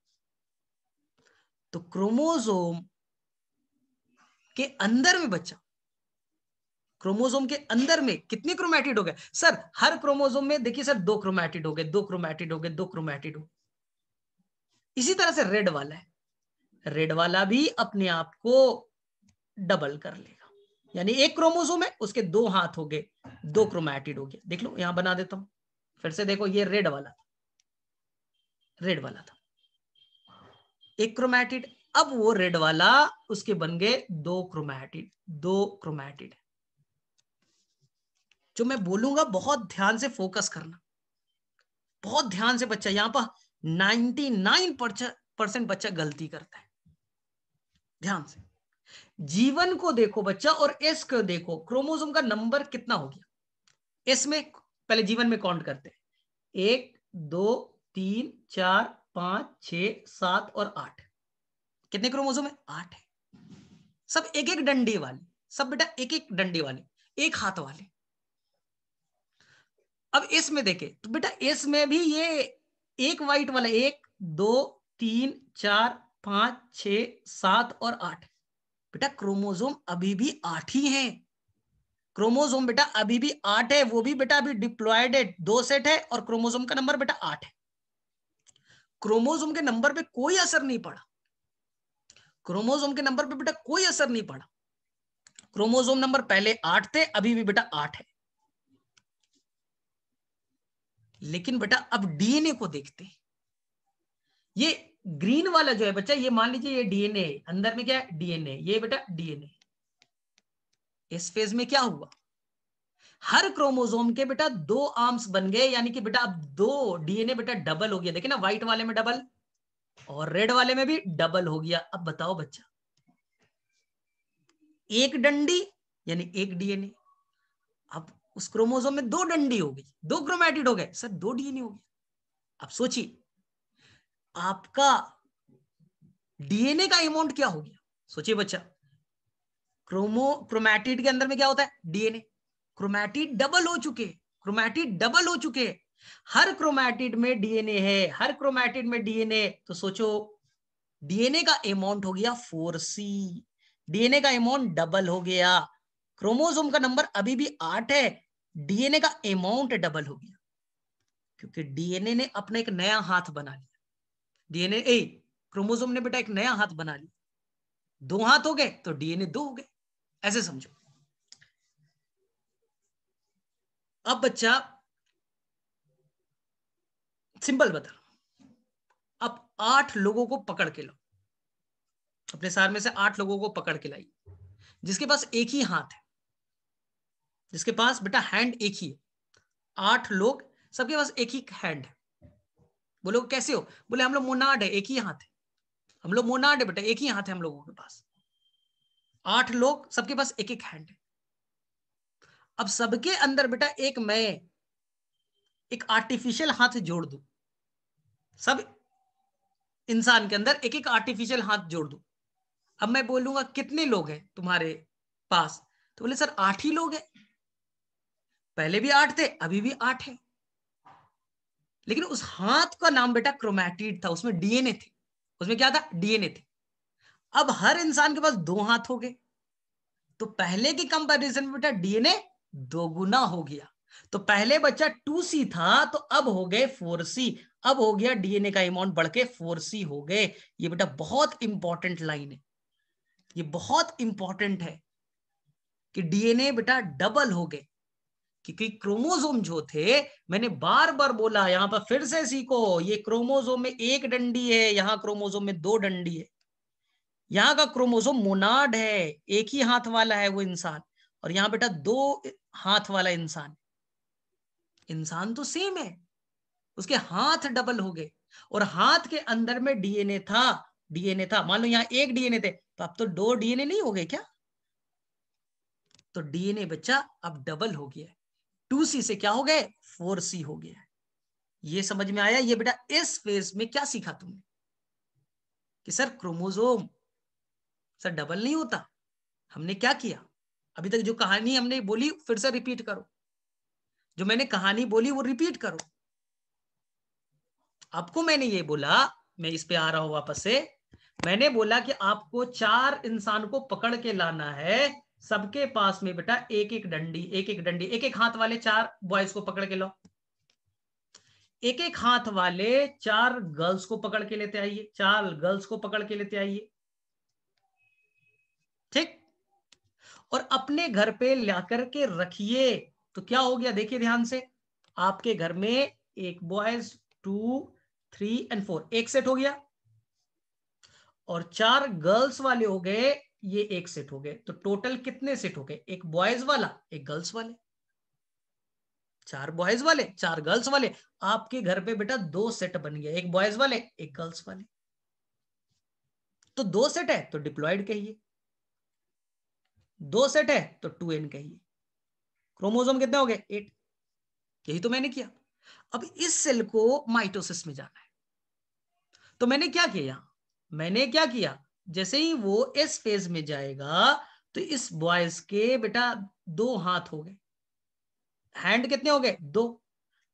तो क्रोमोसोम के अंदर में बच्चा, क्रोमोसोम के अंदर में कितने क्रोमैटिड हो गए सर, हर क्रोमोसोम में देखिए सर दो क्रोमैटिड हो गए, दो क्रोमैटिड हो गए, दो क्रोमैटिड हो। इसी तरह से रेड वाला है, रेड वाला भी अपने आप को डबल कर लेगा, यानी एक क्रोमोसोम है उसके दो हाथ हो गए, दो क्रोमैटिड हो गया। देख लो यहां बना देता हूं फिर से, देखो ये रेड वाला था, रेड वाला था एक क्रोमैटिड, अब वो रेड वाला उसके बन गए दो क्रोमैटिड, दो क्रोमैटिड। जो मैं बोलूंगा बहुत ध्यान से फोकस करना, बहुत ध्यान से बच्चा, यहां पर 99% बच्चा गलती करता है। ध्यान से जीवन को देखो बच्चा और एस को देखो, क्रोमोसोम का नंबर कितना हो गया एस में, पहले जीवन में काउंट करते हैं, 1 2 3 4 5 6 7 और 8। कितने क्रोमोसोम है, 8 है। सब एक एक डंडे वाले, सब बेटा एक एक डंडे वाले, एक हाथ वाले। अब इस में देखे तो बेटा इस में भी ये एक व्हाइट वाला, 1 2 3 4 5 6 7 और 8। बेटा क्रोमोसोम अभी भी 8 ही है, क्रोमोसोम बेटा अभी भी 8 है, वो भी बेटा अभी डिप्लॉयड है, 2 सेट है और क्रोमोसोम का नंबर बेटा 8 है। क्रोमोसोम के नंबर पे कोई असर नहीं पड़ा, क्रोमोसोम के नंबर पे बेटा कोई असर नहीं पड़ा। क्रोमोसोम नंबर पहले 8 थे, अभी भी बेटा 8 है। लेकिन बेटा अब डीएनए को देखते हैं। ये ग्रीन वाला जो है बच्चा, ये मान लीजिए ये डीएनए, अंदर में क्या है डीएनए, ये बेटा डीएनए। इस फेज में क्या हुआ, हर क्रोमोसोम के बेटा दो आर्म्स बन गए, यानी कि बेटा अब दो डीएनए बेटा डबल हो गया। देखिए ना व्हाइट वाले में डबल और रेड वाले में भी डबल हो गया। अब बताओ बच्चा, एक डंडी यानी एक डीएनए, अब उस क्रोमोसोम में दो डंडी हो गई, दो क्रोमैटिड हो गए सर, दो डीएनए हो गया। अब सोचिए आपका डीएनए का अमाउंट क्या हो गया, सोचिए बच्चा। क्रोमैटिड के अंदर में क्या होता है डीएनए, क्रोमैटिड डबल हो चुके, क्रोमैटिड डबल हो चुके, हर क्रोमैटिड में डीएनए है, हर क्रोमैटिड में डीएनए। तो सोचो डीएनए का अमाउंट हो गया 4C, डीएनए का अमाउंट डबल हो गया। क्रोमोसोम का नंबर अभी भी 8 है, डीएनए का अमाउंट डबल हो गया, क्योंकि डीएनए ने अपना एक नया हाथ बना लिया। डीएनए क्रोमोसोम ने बेटा एक नया हाथ बना लिया, दो हाथ हो गए तो डीएनए दो हो गए, ऐसे समझो। अब बच्चा सिंपल बता, अब 8 लोगों को पकड़ के लो, अपने सार में से 8 लोगों को पकड़ के लाई, जिसके पास एक ही हाथ है, जिसके पास बेटा हैंड एक ही है, 8 लोग सबके पास एक ही हैंड है। बोलो कैसे हो? बोले हम लोग मोनाड है, एक ही हाथ है, हम लोग मोनाड है बेटा, एक ही हाथ है हम लोगों के पास। 8 लोग सबके पास एक एक हैंड है। अब सबके अंदर बेटा एक आर्टिफिशियल हाथ जोड़ दूं, सब इंसान के अंदर एक एक आर्टिफिशियल हाथ जोड़ दूं। अब मैं बोलूंगा कितने लोग हैं तुम्हारे पास, तो बोले सर 8 ही लोग हैं। पहले भी 8 थे, अभी भी 8 है, लेकिन उस हाथ का नाम बेटा क्रोमैटिड था, उसमें डीएनए थे। उसमें क्या था? डीएनए थे। अब हर इंसान के पास 2 हाथ हो गए, तो पहले की कंपैरिजन में बेटा डीएनए 2 गुना हो गया। तो पहले बच्चा 2C था, तो अब हो गए 4C। अब हो गया डीएनए का अमाउंट बढ़ के 4C हो गए। ये बेटा बहुत इंपॉर्टेंट लाइन है, ये बहुत इंपॉर्टेंट है कि डीएनए बेटा डबल हो गए, क्योंकि क्रोमोसोम जो थे, मैंने बार बार बोला, यहां पर फिर से सीखो, ये क्रोमोसोम में एक डंडी है, यहां क्रोमोसोम में 2 डंडी है। यहां का क्रोमोसोम मोनाड है, एक ही हाथ वाला है वो इंसान, और यहां बेटा 2 हाथ वाला इंसान। इंसान तो सेम है, उसके हाथ डबल हो गए, और हाथ के अंदर में डीएनए था। डीएनए था, मान लो यहाँ एक डीएनए थे, तो अब तो 2 डीएनए नहीं हो गए क्या? तो डीएनए बच्चा अब डबल हो गया है, 2C से क्या हो गए? 4C हो गया है। ये समझ में आया? ये बेटा इस फेज में क्या सीखा तुमने कि सर क्रोमोसोम सर डबल नहीं होता। हमने क्या किया अभी तक? जो कहानी हमने बोली फिर से रिपीट करो, जो मैंने कहानी बोली वो रिपीट करो। आपको मैंने ये बोला, मैं इस पे आ रहा हूं वापस से, मैंने बोला कि आपको 4 इंसान को पकड़ के लाना है, सबके पास में बेटा एक एक डंडी, एक एक डंडी, एक एक हाथ वाले 4 बॉयज को पकड़ के लाओ, एक एक हाथ वाले 4 गर्ल्स को पकड़ के लेते आइए, 4 गर्ल्स को पकड़ के लेते आइए, ठीक? और अपने घर पे लाकर के रखिए। तो क्या हो गया देखिए ध्यान से, आपके घर में एक बॉयज 2 3 एंड 4 एक सेट हो गया, और 4 गर्ल्स वाले हो गए, ये एक सेट हो गए। तो टोटल कितने सेट हो गए? एक बॉयज वाला, एक गर्ल्स वाले, 4 बॉयज वाले 4 गर्ल्स वाले। आपके घर पे बेटा 2 सेट बन गया, एक बॉयज वाले एक गर्ल्स वाले। तो 2 सेट है तो डिप्लॉयड कहिए, 2 सेट है तो 2n कहिए। क्रोमोसोम कितने हो गए? 8। यही तो मैंने किया। अब इस सेल को माइटोसिस में जाना है, तो मैंने क्या किया? मैंने क्या किया, जैसे ही वो इस फेज में जाएगा, तो इस बॉयज के बेटा 2 हाथ हो गए, हैंड कितने हो गए? 2।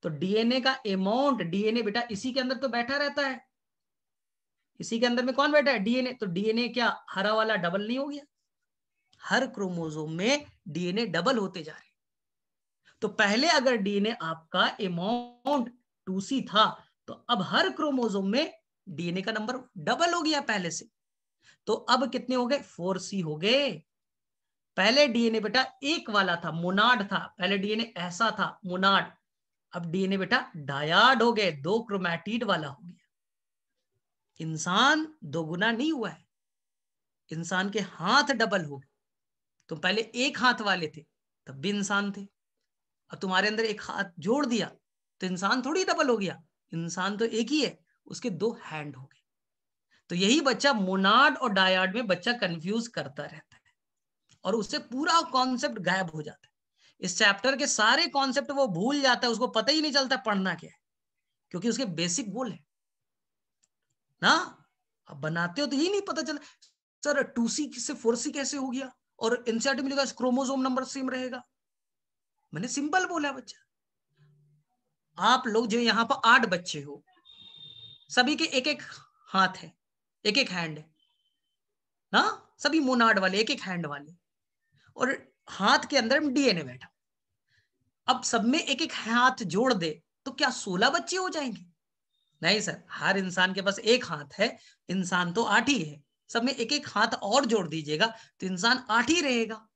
तो डीएनए का अमाउंट, डीएनए बेटा इसी के अंदर तो बैठा रहता है, इसी के अंदर में कौन बैठा है? डीएनए। तो डीएनए क्या हरा वाला डबल नहीं हो गया? हर क्रोमोसोम में डीएनए डबल होते जा रहे। तो पहले अगर डीएनए आपका अमाउंट 2C था, तो अब हर क्रोमोसोम में डीएनए का नंबर डबल हो गया पहले से। तो अब कितने हो गए? 4C हो गए। पहले डीएनए बेटा एक वाला था, मोनाड था, पहले डीएनए ऐसा था मोनाड, अब डीएनए बेटा डायाड हो गए, 2 क्रोमैटिड वाला हो गया। इंसान 2 गुना नहीं हुआ है, इंसान के हाथ डबल हो गए। तुम पहले एक हाथ वाले थे तब भी इंसान थे, और तुम्हारे अंदर एक हाथ जोड़ दिया तो इंसान थोड़ी डबल हो गया, इंसान तो एक ही है, उसके 2 हैंड हो गए। तो यही बच्चा मोनाड और डायाड में बच्चा कंफ्यूज करता रहता है, और उससे पूरा कॉन्सेप्ट गायब हो जाता है। इस चैप्टर के सारे कॉन्सेप्ट वो भूल जाता है, उसको पता ही नहीं चलता पढ़ना क्या है, क्योंकि उसके बेसिक गोल है ना। अब बनाते हो तो ही नहीं पता चला सर 2C से 4C कैसे हो गया, और एनसीईआरटी में लिखा क्रोमोसोम नंबर सेम रहेगा। मैंने सिंपल बोला बच्चा, आप लोग जो यहाँ पर 8 बच्चे हो, सभी के एक एक हाथ है, एक एक हैंड है ना, सभी मोनाड वाले एक एक हैंड वाले, और हाथ के अंदर डीएनए बैठा। अब सब में एक एक हाथ जोड़ दे तो क्या 16 बच्चे हो जाएंगे? नहीं सर, हर इंसान के पास एक हाथ है, इंसान तो 8 ही है, सब में एक एक हाथ और जोड़ दीजिएगा तो इंसान 8 ही रहेगा,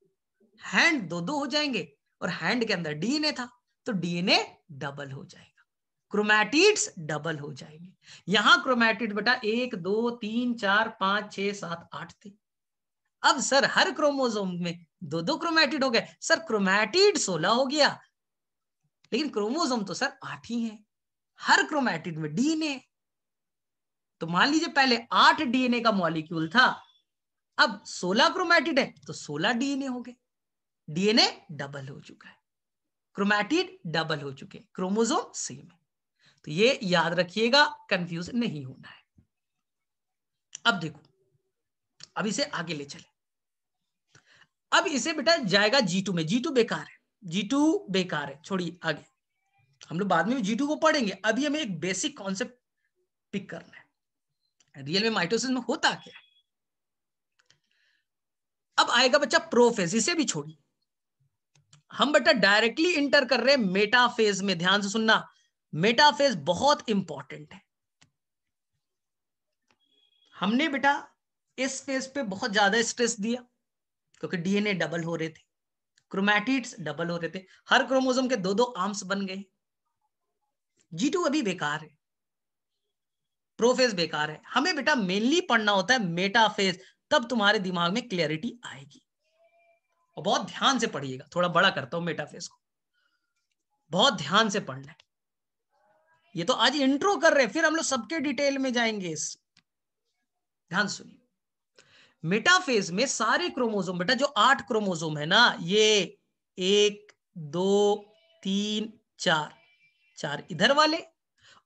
हैंड 2 2 हो जाएंगे, और हैंड के अंदर डीएनए था तो डीएनए डबल हो जाएगा। क्रोमैटिड्स डबल हो जाएंगे। यहां क्रोमैटिड बेटा 1 2 3 4 5 6 7 8 थे। अब सर हर क्रोमोसोम में 2 क्रोमैटिड हो गए। सर क्रोमैटिड 16 हो गया, लेकिन क्रोमोसोम तो सर 8 ही है। हर क्रोमैटिड में डीएनए। तो मान लीजिए पहले 8 डीएनए का मॉलिक्यूल था, अब 16 क्रोमैटिड है तो 16 डीएनए हो गए। डीएनए डबल हो चुका है, क्रोमैटिड डबल हो चुके, क्रोमोसोम सेम है। तो ये याद रखिएगा, कंफ्यूज नहीं होना है। अब देखो, अब इसे आगे ले चले। अब इसे बेटा जाएगा G2 में। G2 बेकार है, G2 बेकार है, छोड़िए आगे, हम लोग बाद में G2 को पढ़ेंगे। अभी हमें एक बेसिक कॉन्सेप्ट पिक करना है, रियल में माइटोसिस में होता क्या है। अब आएगा बच्चा प्रोफेज, इसे भी छोड़िए, हम बेटा डायरेक्टली इंटर कर रहे हैं मेटाफेज में। ध्यान से सुनना, मेटाफेज बहुत इंपॉर्टेंट है। हमने बेटा इस फेज पे बहुत ज्यादा स्ट्रेस दिया क्योंकि डीएनए डबल हो रहे थे, क्रोमैटिड्स डबल हो रहे थे, हर क्रोमोसोम के 2 आर्म्स बन गए। G2 अभी बेकार है, प्रोफेज बेकार है। हमें बेटा मेनली पढ़ना होता है मेटाफेज, तब तुम्हारे दिमाग में क्लैरिटी आएगी। और बहुत ध्यान से पढ़िएगा, थोड़ा बड़ा करता हूं मेटाफेज को, बहुत ध्यान से पढ़ना है। ये तो आज इंट्रो कर रहे हैं, फिर हम लोग सबके डिटेल में जाएंगे। ध्यान सुनिए, मेटाफेज में सारे क्रोमोसोम बेटा जो 8 क्रोमोसोम है ना, ये 1 2 3 4, 4 इधर वाले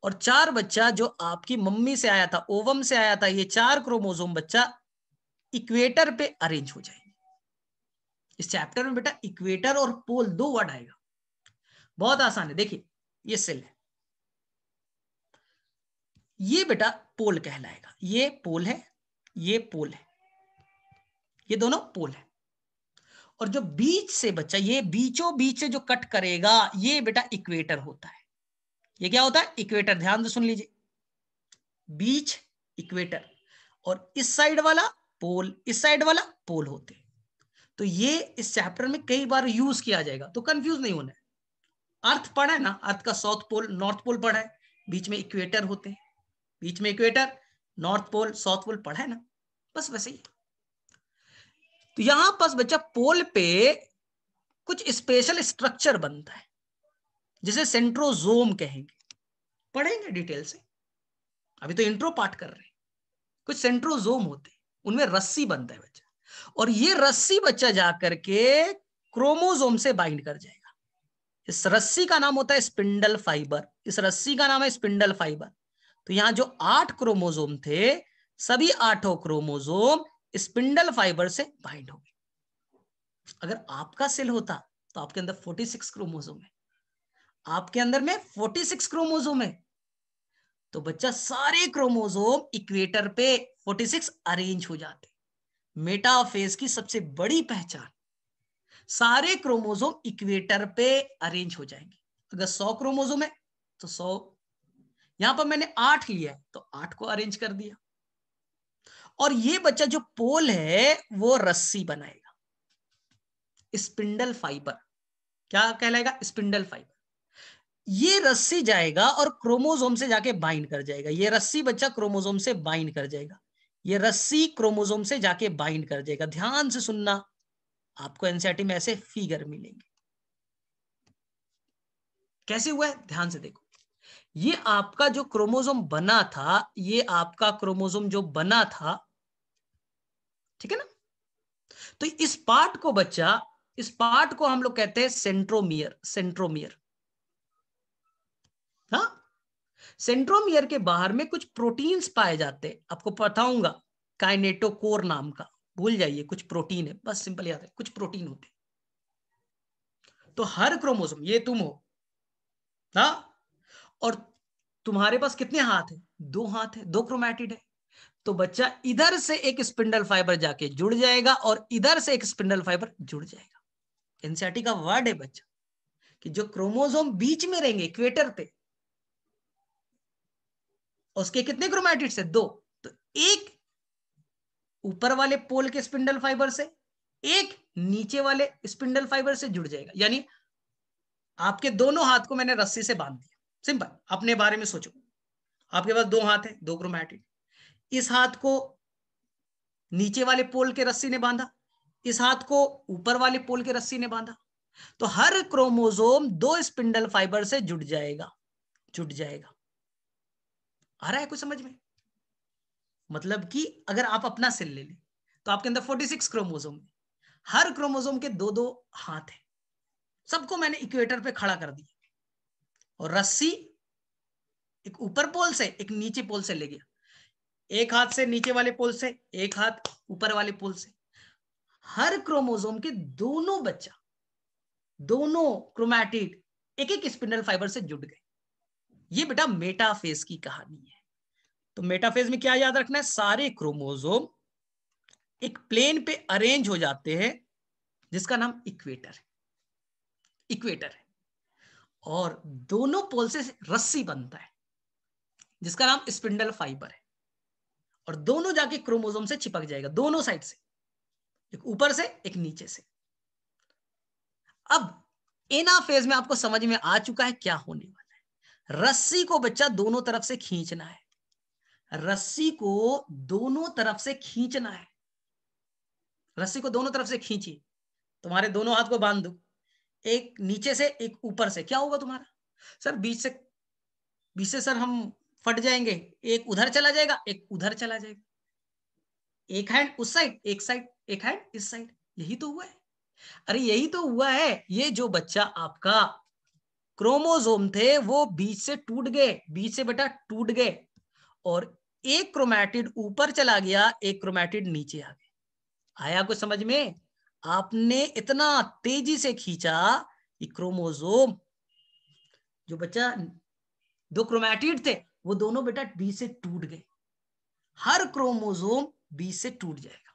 और 4 बच्चा जो आपकी मम्मी से आया था, ओवम से आया था, ये 4 क्रोमोसोम बच्चा इक्वेटर पे अरेंज हो जाएंगे। इस चैप्टर में बेटा इक्वेटर और पोल 2 वर्ड आएगा, बहुत आसान है। देखिए ये सेल है, ये बेटा पोल कहलाएगा, ये पोल है, ये पोल है, ये दोनों पोल है। और जो बीच से बच्चा, ये बीचों बीच से जो कट करेगा, ये बेटा इक्वेटर होता है। ये क्या होता है? इक्वेटर। ध्यान से सुन लीजिए, बीच इक्वेटर, और इस साइड वाला पोल, इस साइड वाला पोल होते हैं। तो ये इस चैप्टर में कई बार यूज किया जाएगा, तो कंफ्यूज नहीं होना है। अर्थ पढ़ा है ना, अर्थ का साउथ पोल नॉर्थ पोल पढ़ा है, बीच में इक्वेटर होते हैं, बीच में equator, north pole south pole पढ़ा है ना, बस वैसे ही। तो यहां पास बच्चा पोल पे कुछ स्पेशल स्ट्रक्चर बनता है जिसे सेंट्रोजोम कहेंगे, पढ़ेंगे डिटेल से, अभी तो इंट्रो पार्ट कर रहे हैं। कुछ सेंट्रोजोम होते हैं, उनमें रस्सी बनता है बच्चा, और ये रस्सी बच्चा जाकर के क्रोमोजोम से बाइंड कर जाएगा। इस रस्सी का नाम होता है स्पिंडल फाइबर, इस रस्सी का नाम है स्पिंडल फाइबर। तो यहां जो 8 क्रोमोजोम थे, सभी 8 क्रोमोजोम स्पिंडल फाइबर से बाइंड हो गए। अगर आपका सेल होता तो आपके अंदर 46 क्रोमोजोम है, आपके अंदर में 46 क्रोमोजोम है, तो बच्चा सारे क्रोमोजोम इक्वेटर पे 46 अरेंज हो जाते। मेटाफेज की सबसे बड़ी पहचान, सारे क्रोमोजोम इक्वेटर पे अरेंज हो जाएंगे। अगर 100 क्रोमोजोम है तो 100, यहां पर मैंने 8 लिया है तो 8 को अरेंज कर दिया। और ये बच्चा जो पोल है वो रस्सी बनाएगा, स्पिंडल फाइबर। क्या कहलाएगा? Spindle fibre. ये रस्सी जाएगा और क्रोमोजोम से जाके बाइंड कर जाएगा, ये रस्सी बच्चा क्रोमोजोम से बाइंड कर जाएगा, ये रस्सी क्रोमोजोम से जाके बाइंड कर जाएगा। ध्यान से सुनना, आपको एनसीईआरटी में ऐसे फिगर मिलेंगे। कैसे हुआ है? ध्यान से देखो, ये आपका जो क्रोमोजोम बना था, ये आपका क्रोमोजोम जो बना था, ठीक है ना, तो इस पार्ट को बच्चा, इस पार्ट को हम लोग कहते हैं सेंट्रोमियर। सेंट्रोमियर, हाँ, सेंट्रोमियर के बाहर में कुछ प्रोटीन्स पाए जाते हैं, आपको बताऊंगा, काइनेटोकोर नाम का, भूल जाइए, कुछ प्रोटीन है, बस सिंपल याद है, कुछ प्रोटीन होते। तो हर क्रोमोसोम, ये तुम हो, हाँ, और तुम्हारे पास कितने हाथ है? 2 हाथ है, 2 क्रोमैटिड है। तो बच्चा इधर से एक स्पिंडल फाइबर जाके जुड़ जाएगा और इधर से एक स्पिंडल फाइबर जुड़ जाएगा। एनसीईआरटी का वर्ड है बच्चा कि जो क्रोमोसोम बीच में रहेंगे इक्वेटर पे, उसके कितने क्रोमैटिड्स है? 2। तो एक ऊपर वाले पोल के स्पिंडल फाइबर से, एक नीचे वाले स्पिंडल फाइबर से जुड़ जाएगा। यानी आपके दोनों हाथ को मैंने रस्सी से बांध दिया, सिंपल, अपने बारे में सोचो, आपके पास दो हाथ है, दो क्रोमैटिड, इस हाथ को नीचे वाले पोल के रस्सी ने बांधा, इस हाथ को ऊपर वाले पोल के रस्सी ने बांधा, तो हर क्रोमोसोम दो स्पिंडल फाइबर से जुड़ जाएगा, जुड़ जाएगा। आ रहा है कुछ समझ में? मतलब कि अगर आप अपना सेल ले लें तो आपके अंदर 46 क्रोमोसोम है, हर क्रोमोसोम के दो दो हाथ है, सबको मैंने इक्वेटर पे खड़ा कर दिया और रस्सी एक ऊपर पोल से एक नीचे पोल से ले गया, एक हाथ से नीचे वाले पोल से, एक हाथ ऊपर वाले पोल से, हर क्रोमोसोम के दोनों बच्चा, दोनों क्रोमैटिड एक एक स्पिंडल फाइबर से जुड़ गए। ये बेटा मेटाफेज की कहानी है। तो मेटाफेज में क्या याद रखना है, सारे क्रोमोसोम एक प्लेन पे अरेंज हो जाते हैं जिसका नाम इक्वेटर है, इक्वेटर है, और दोनों पोल से रस्सी बनता है जिसका नाम स्पिंडल फाइबर है, और दोनों जाके क्रोमोसोम से चिपक जाएगा, दोनों साइड से, एक ऊपर से एक नीचे से। अब एनाफेज में आपको समझ में आ चुका है क्या होने वाला है। रस्सी को बच्चा दोनों तरफ से खींचना है, रस्सी को दोनों तरफ से खींचना है, रस्सी को दोनों तरफ से खींचिए, तुम्हारे दोनों हाथ को बांध दो, एक नीचे से एक ऊपर से, क्या होगा तुम्हारा? सर बीच से सर हम फट जाएंगे, एक उधर चला जाएगा एक उधर चला जाएगा, एक हैंड उस साइड एक हैंड इस साइड, यही तो हुआ है। अरे यही तो हुआ है, ये जो बच्चा आपका क्रोमोसोम थे वो बीच से टूट गए, बीच से बेटा टूट गए, और एक क्रोमैटिड ऊपर चला गया, एक क्रोमैटिड नीचे आ गया। आया कुछ समझ में? आपने इतना तेजी से खींचा कि क्रोमोसोम, जो बच्चा दो क्रोमैटिड थे वो दोनों बेटा बीच से टूट गए, हर क्रोमोसोम बीच से टूट जाएगा।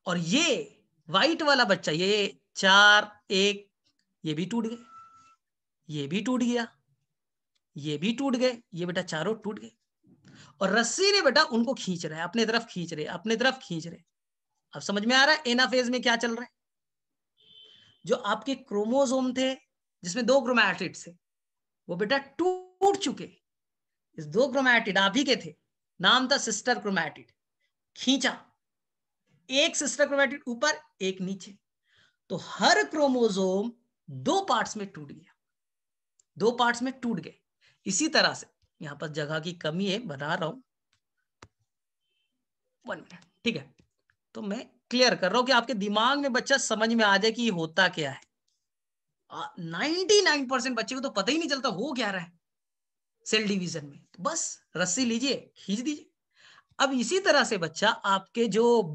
और ये व्हाइट वाला बच्चा, ये 4 1, ये भी टूट गए, ये भी टूट गया, ये भी टूट गए, ये बेटा चारों टूट गए, और रस्सी ने बेटा उनको खींच रहा है, अपने तरफ खींच रहे, अपने तरफ खींच रहे। अब समझ में आ रहा है एनाफेज में क्या चल रहा है? जो आपके क्रोमोसोम थे जिसमें दो क्रोमैटिड थे वो बेटा टूट चुके, इस दो क्रोमैटिड आप ही के थे, नाम था सिस्टर क्रोमैटिड, खींचा, एक सिस्टर क्रोमैटिड ऊपर एक नीचे, तो हर क्रोमोसोम दो पार्ट्स में टूट गया, दो पार्ट्स में टूट गए। इसी तरह से यहां पर जगह की कमी है, बना रहा हूं, 1 मिनट, ठीक है। तो मैं क्लियर कर रहा हूं कि आपके दिमाग में बच्चा समझ में आ जाए कि ये होता क्या है। 99% बच्चे को तो पता ही नहीं चलता हो क्या रहा है सेल डिवीजन में, तो बस रस्सी लीजिए खींच दीजिए। अब इसी तरह से बच्चा आपके जो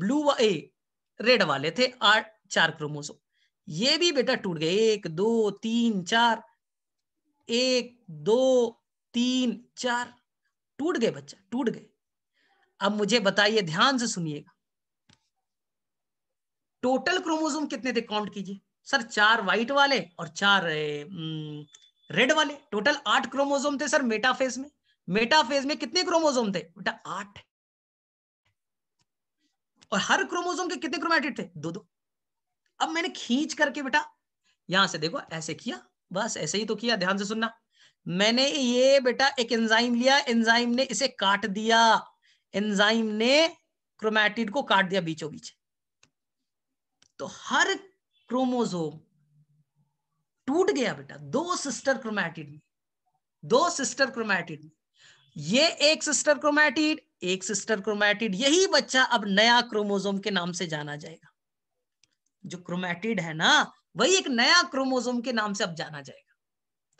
रेड वाले थे 4 क्रोमोसोम, ये भी बेटा टूट गए, 1 2 3 4, 1 2 3 4, टूट गए बच्चा, टूट गए। अब मुझे बताइए, ध्यान से सुनिएगा, टोटल क्रोमोसोम कितने थे काउंट कीजिए। सर 4 व्हाइट वाले और 4 रेड वाले, टोटल 8 क्रोमोसोम थे सर मेटाफेज में। मेटाफेज में कितने क्रोमोसोम थे बेटा? 8। और हर क्रोमोसोम के कितने क्रोमैटिड थे? 2 2। अब मैंने खींच करके बेटा यहां से देखो ऐसे किया, बस ऐसे ही तो किया, ध्यान से सुनना। मैंने ये बेटा एक एंजाइम लिया, एंजाइम ने इसे काट दिया, एंजाइम ने क्रोमैटिड को काट दिया बीचों बीच, तो हर क्रोमोसोम टूट गया बेटा, दो सिस्टर क्रोमैटिड में, दो सिस्टर क्रोमैटिड में, ये एक सिस्टर क्रोमैटिड, एक सिस्टर क्रोमैटिड, यही बच्चा अब नया क्रोमोसोम के नाम से जाना जाएगा। जो क्रोमैटिड है ना वही एक नया क्रोमोसोम के नाम से अब जाना जाएगा।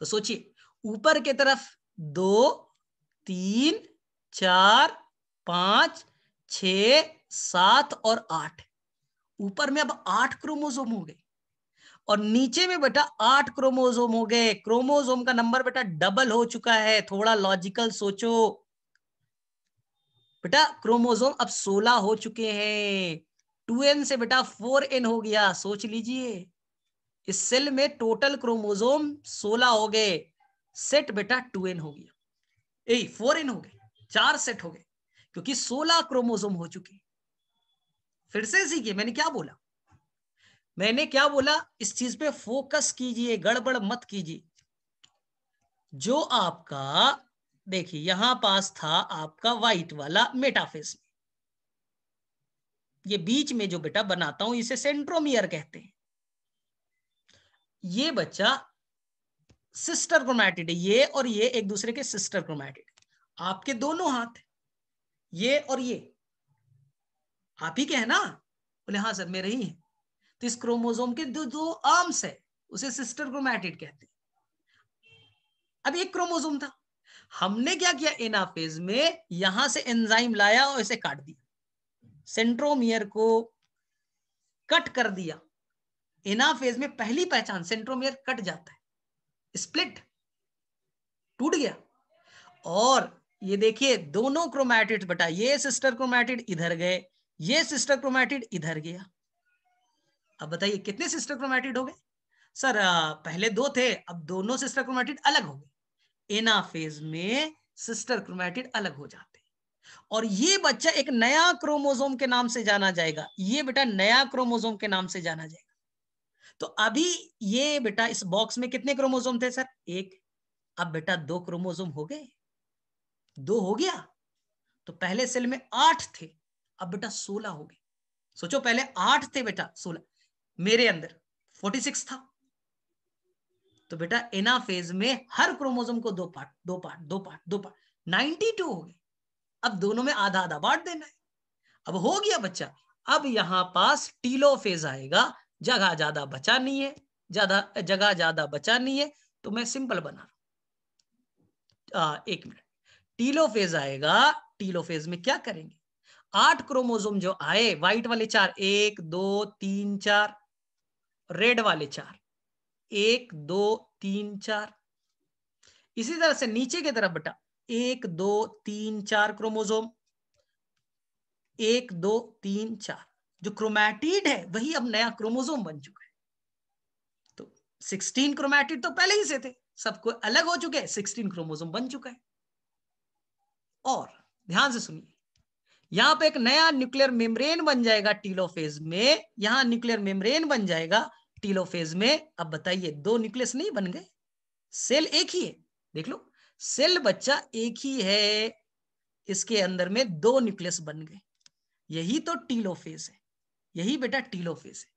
तो सोचिए, ऊपर की तरफ 2 3 4 5 6 7 और 8, ऊपर में अब 8 क्रोमोसोम हो गए, और नीचे में बेटा 8 क्रोमोसोम हो गए। क्रोमोसोम का नंबर बेटा डबल हो चुका है, थोड़ा लॉजिकल सोचो बेटा। क्रोमोसोम अब 16 हो चुके हैं, 2n से बेटा 4n हो गया। सोच लीजिए, इस सेल में टोटल क्रोमोसोम 16 हो गए, सेट बेटा 2n हो गया, 4n हो गए, 4 सेट हो गए, क्योंकि 16 क्रोमोसोम हो चुके। फिर से सीखिए मैंने क्या बोला, मैंने क्या बोला, इस चीज पे फोकस कीजिए, गड़बड़ मत कीजिए। जो आपका देखिए यहां पास था आपका व्हाइट वाला मेटाफेज, ये बीच में जो बेटा बनाता हूं इसे सेंट्रोमियर कहते हैं। ये बच्चा सिस्टर क्रोमैटिड है, ये और ये एक दूसरे के सिस्टर क्रोमैटिड। आपके दोनों हाथ, ये और ये आप ही के है ना? बोले हाँ सर मेरे ही है। तो इस क्रोमोसोम के दो दो आर्म्स है, उसे सिस्टर क्रोमैटिड कहते हैं। अब एक क्रोमोसोम था, हमने क्या किया एनाफेज में, यहां से एंजाइम लाया और इसे काट दिया, सेंट्रोमियर को कट कर दिया। एनाफेज में पहली पहचान सेंट्रोमियर कट जाता है, स्प्लिट, टूट गया। और ये देखिए दोनों क्रोमैटिड बेटा, ये सिस्टर क्रोमैटिड इधर गए, ये सिस्टर क्रोमैटिड इधर गया। अब बताइए कितने सिस्टर क्रोमैटिड हो गए? सर पहले दो थे, अब दोनों सिस्टर क्रोमैटिड अलग हो गए। एनाफेज में सिस्टर क्रोमैटिड अलग हो जाते हैं और ये बच्चा एक नया क्रोमोसोम के नाम से जाना जाएगा। ये बेटा नया क्रोमोसोम के नाम से जाना जाएगा। तो अभी ये बेटा इस बॉक्स में कितने क्रोमोसोम थे सर? एक। अब बेटा दो क्रोमोसोम हो गए, दो हो गया। तो पहले सेल में 8 थे, अब बेटा 16 हो गए। सोचो पहले 8 थे बेटा, 16 मेरे अंदर 46 था। तो बेटा एनाफेज में हर क्रोमोसोम को दो पार्ट दो पार्ट दो पार्ट दो पार्ट 92 हो गए। अब दोनों में आधा आधा बांट देना है। अब हो गया बच्चा। अब यहां पास टीलोफेज आएगा, जगह ज्यादा बचा नहीं है, जगह ज्यादा बचा नहीं है, तो मैं सिंपल बना रहा हूं। एक मिनट, टीलोफेज आएगा। टीलोफेज में क्या करेंगे? 8 क्रोमोसोम जो आए, व्हाइट वाले 4, 1 2 3 4, रेड वाले 4, 1 2 3 4। इसी तरह से नीचे की तरफ बेटा 1 2 3 4 क्रोमोसोम, 1 2 3 4। जो क्रोमैटिड है वही अब नया क्रोमोसोम बन चुका है। तो 16 क्रोमैटिड तो पहले ही से थे, सबको अलग हो चुके हैं, 16 क्रोमोसोम बन चुका है। और ध्यान से सुनिए, यहां पे एक नया न्यूक्लियर मेम्ब्रेन बन जाएगा टीलोफेज में, यहां न्यूक्लियर मेम्ब्रेन बन जाएगा टीलोफेज में। अब बताइए दो न्यूक्लियस नहीं बन गए? सेल एक ही है, देख लो, सेल बच्चा एक ही है, इसके अंदर में दो न्यूक्लियस बन गए। यही तो टीलोफेज है, यही बेटा टीलोफेज है,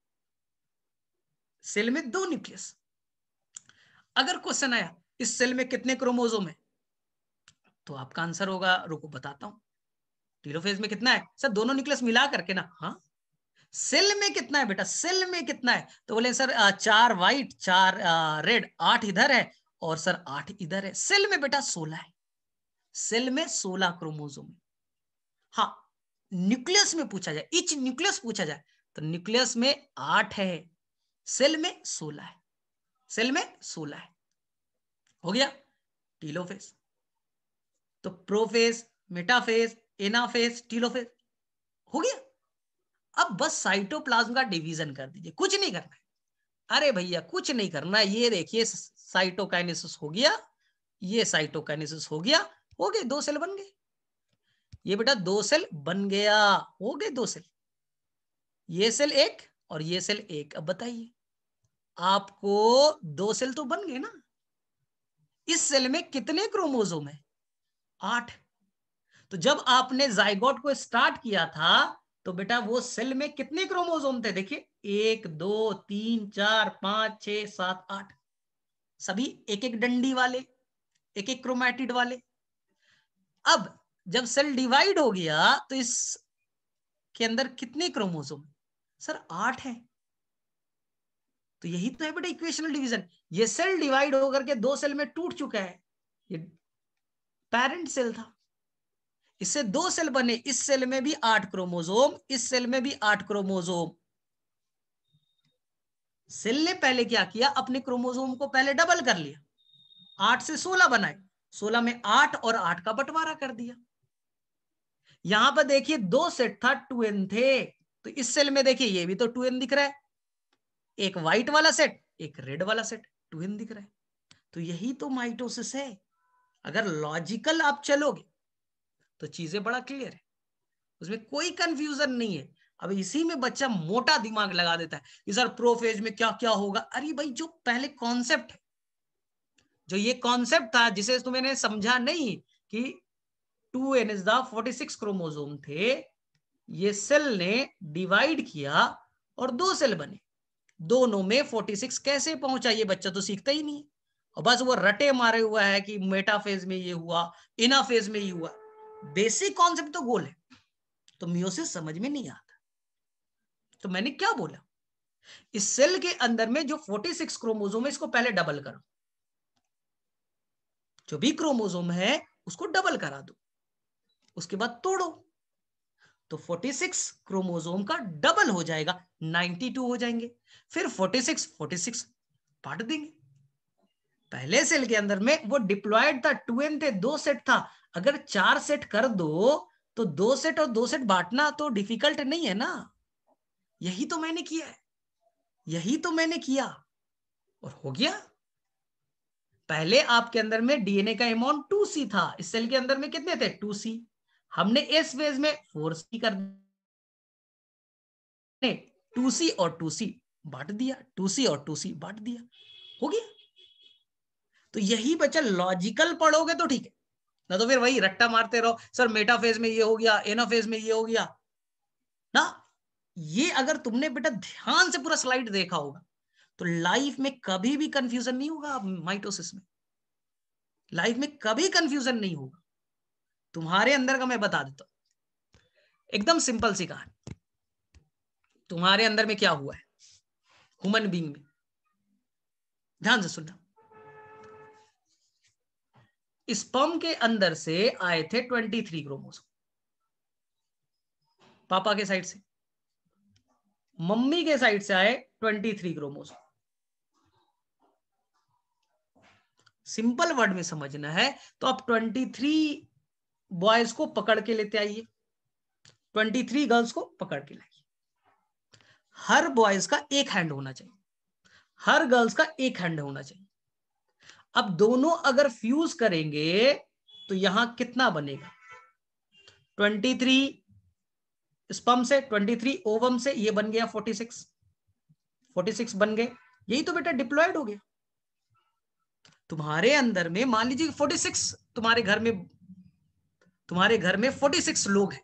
सेल में दो न्यूक्लियस। अगर क्वेश्चन आया इस सेल में कितने क्रोमोसोम है, तो आपका आंसर होगा, रुको बताता हूं, टीलोफेज में कितना है सर? दोनों न्यूक्लियस मिला करके ना। हाँ, सेल में कितना है बेटा? सेल में कितना है? तो बोले सर 4 व्हाइट 4 रेड, 8 इधर है और सर 8 इधर है। सेल में बेटा 16 है, सेल में 16 क्रोमोसोम है। हाँ, न्यूक्लियस में पूछा जाए, इच न्यूक्लियस पूछा जाए, तो न्यूक्लियस में 8 है, सेल में 16 है, सेल में 16 है। हो गया टीलोफेज। तो प्रोफेज, मेटाफेज, एनाफेज, टीलोफेज हो गया। अब बस साइटोप्लाज्म का डिवीजन कर दीजिए, कुछ नहीं करना है। अरे भैया कुछ नहीं करना है, ये देखिए साइटोकाइनेसिस हो गया, ये साइटोकाइनेसिस हो गया, हो गए, दो सेल बन गए। ये बेटा दो सेल बन गया, हो गए दो सेल, ये सेल एक और ये सेल एक। अब बताइए, आपको दो सेल तो बन गए ना? इस सेल में कितने क्रोमोसोम है? 8। तो जब आपने जाइगोट को स्टार्ट किया था तो बेटा वो सेल में कितने क्रोमोसोम थे? देखिए 1 2 3 4 5 6 7 8, सभी एक एक डंडी वाले, एक एक क्रोमैटिड वाले। अब जब सेल डिवाइड हो गया तो इस के अंदर कितने क्रोमोसोम? सर 8 है। तो यही तो है बेटा इक्वेशनल डिवीजन। ये सेल डिवाइड होकर के दो सेल में टूट चुका है, ये पेरेंट सेल था, इससे दो सेल बने, इस सेल में भी 8 क्रोमोसोम, इस सेल में भी 8 क्रोमोसोम। सेल ने पहले क्या किया, अपने क्रोमोसोम को पहले डबल कर लिया, 8 से 16 बनाए, 16 में 8 और 8 का बंटवारा कर दिया। यहां पर देखिए दो सेट था, 2n थे, तो इस सेल में देखिए ये भी तो 2n दिख रहा है, एक व्हाइट वाला सेट एक रेड वाला सेट, 2n दिख रहा है। तो यही तो माइटोसिस है। अगर लॉजिकल आप चलोगे तो चीजें बड़ा क्लियर है, उसमें कोई कंफ्यूजन नहीं है। अब इसी में बच्चा मोटा दिमाग लगा देता है कि सर प्रोफेज में क्या क्या होगा। अरे भाई जो पहले कॉन्सेप्ट है जो ये कॉन्सेप्ट था जिसे तुमने समझा नहीं कि 2n इज द 46 क्रोमोसोम थे, ये सेल ने डिवाइड किया और 2 सेल बने, दोनों में 46 कैसे पहुंचा ये बच्चा तो सीखता ही नहीं, और बस वो रटे मारे हुआ है कि मेटाफेज में ये हुआ, इनाफेज में ये हुआ। बेसिक कॉन्सेप्ट तो गोल है, तो मियोसिस समझ में नहीं आता। तो मैंने क्या बोला, इस सेल के अंदर में जो 46 क्रोमोसोम है इसको पहले डबल करो, जो भी क्रोमोसोम है उसको डबल करा दो, उसके बाद तोड़ो, तो 46 क्रोमोसोम का डबल हो जाएगा, 92 हो जाएंगे। फिर 46 बांट देंगे। पहले सेल के अंदर में वो डिप्लॉयड था, 2n थे, 2 सेट था, अगर 4 सेट कर दो तो 2 सेट और 2 सेट बांटना तो डिफिकल्ट नहीं है ना। यही तो मैंने किया है, यही तो मैंने किया और हो गया। पहले आपके अंदर में डीएनए का अमाउंट 2c था, इस सेल के अंदर में कितने थे 2c, हमने इस फेज में 4c कर 2c और 2c बांट दिया, 2c और 2c बांट दिया, हो गया। तो यही बच्चा लॉजिकल पढ़ोगे तो ठीक है, ना तो फिर वही रट्टा मारते रहो, सर मेटाफेज में ये हो गया, एनाफेज में ये हो गया ना। ये अगर तुमने बेटा ध्यान से पूरा स्लाइड देखा होगा तो लाइफ में कभी भी कंफ्यूजन नहीं होगा। माइटोसिस में लाइफ में कभी कंफ्यूजन नहीं होगा। तुम्हारे अंदर का मैं बता देता हूं, एकदम सिंपल सी कहानी। तुम्हारे अंदर में क्या हुआ है ह्यूमन बीइंग में, ध्यान से सुनना। स्पर्म के अंदर से आए थे 23 क्रोमोसोम, पापा के साइड से, मम्मी के साइड से आए 23 क्रोमोसोम। सिंपल वर्ड में समझना है तो आप 23 बॉयज को पकड़ के लेते आइए, 23 गर्ल्स को पकड़ के लाइए। हर बॉयज का एक हैंड होना चाहिए, हर गर्ल्स का एक हैंड होना चाहिए। अब दोनों अगर फ्यूज करेंगे तो यहां कितना बनेगा, 23 स्पर्म से, 23 ओवम से, ये बन गया 46 बन गए। यही तो बेटा डिप्लॉयड हो गया। तुम्हारे अंदर में मान लीजिए 46, तुम्हारे घर में 46 लोग हैं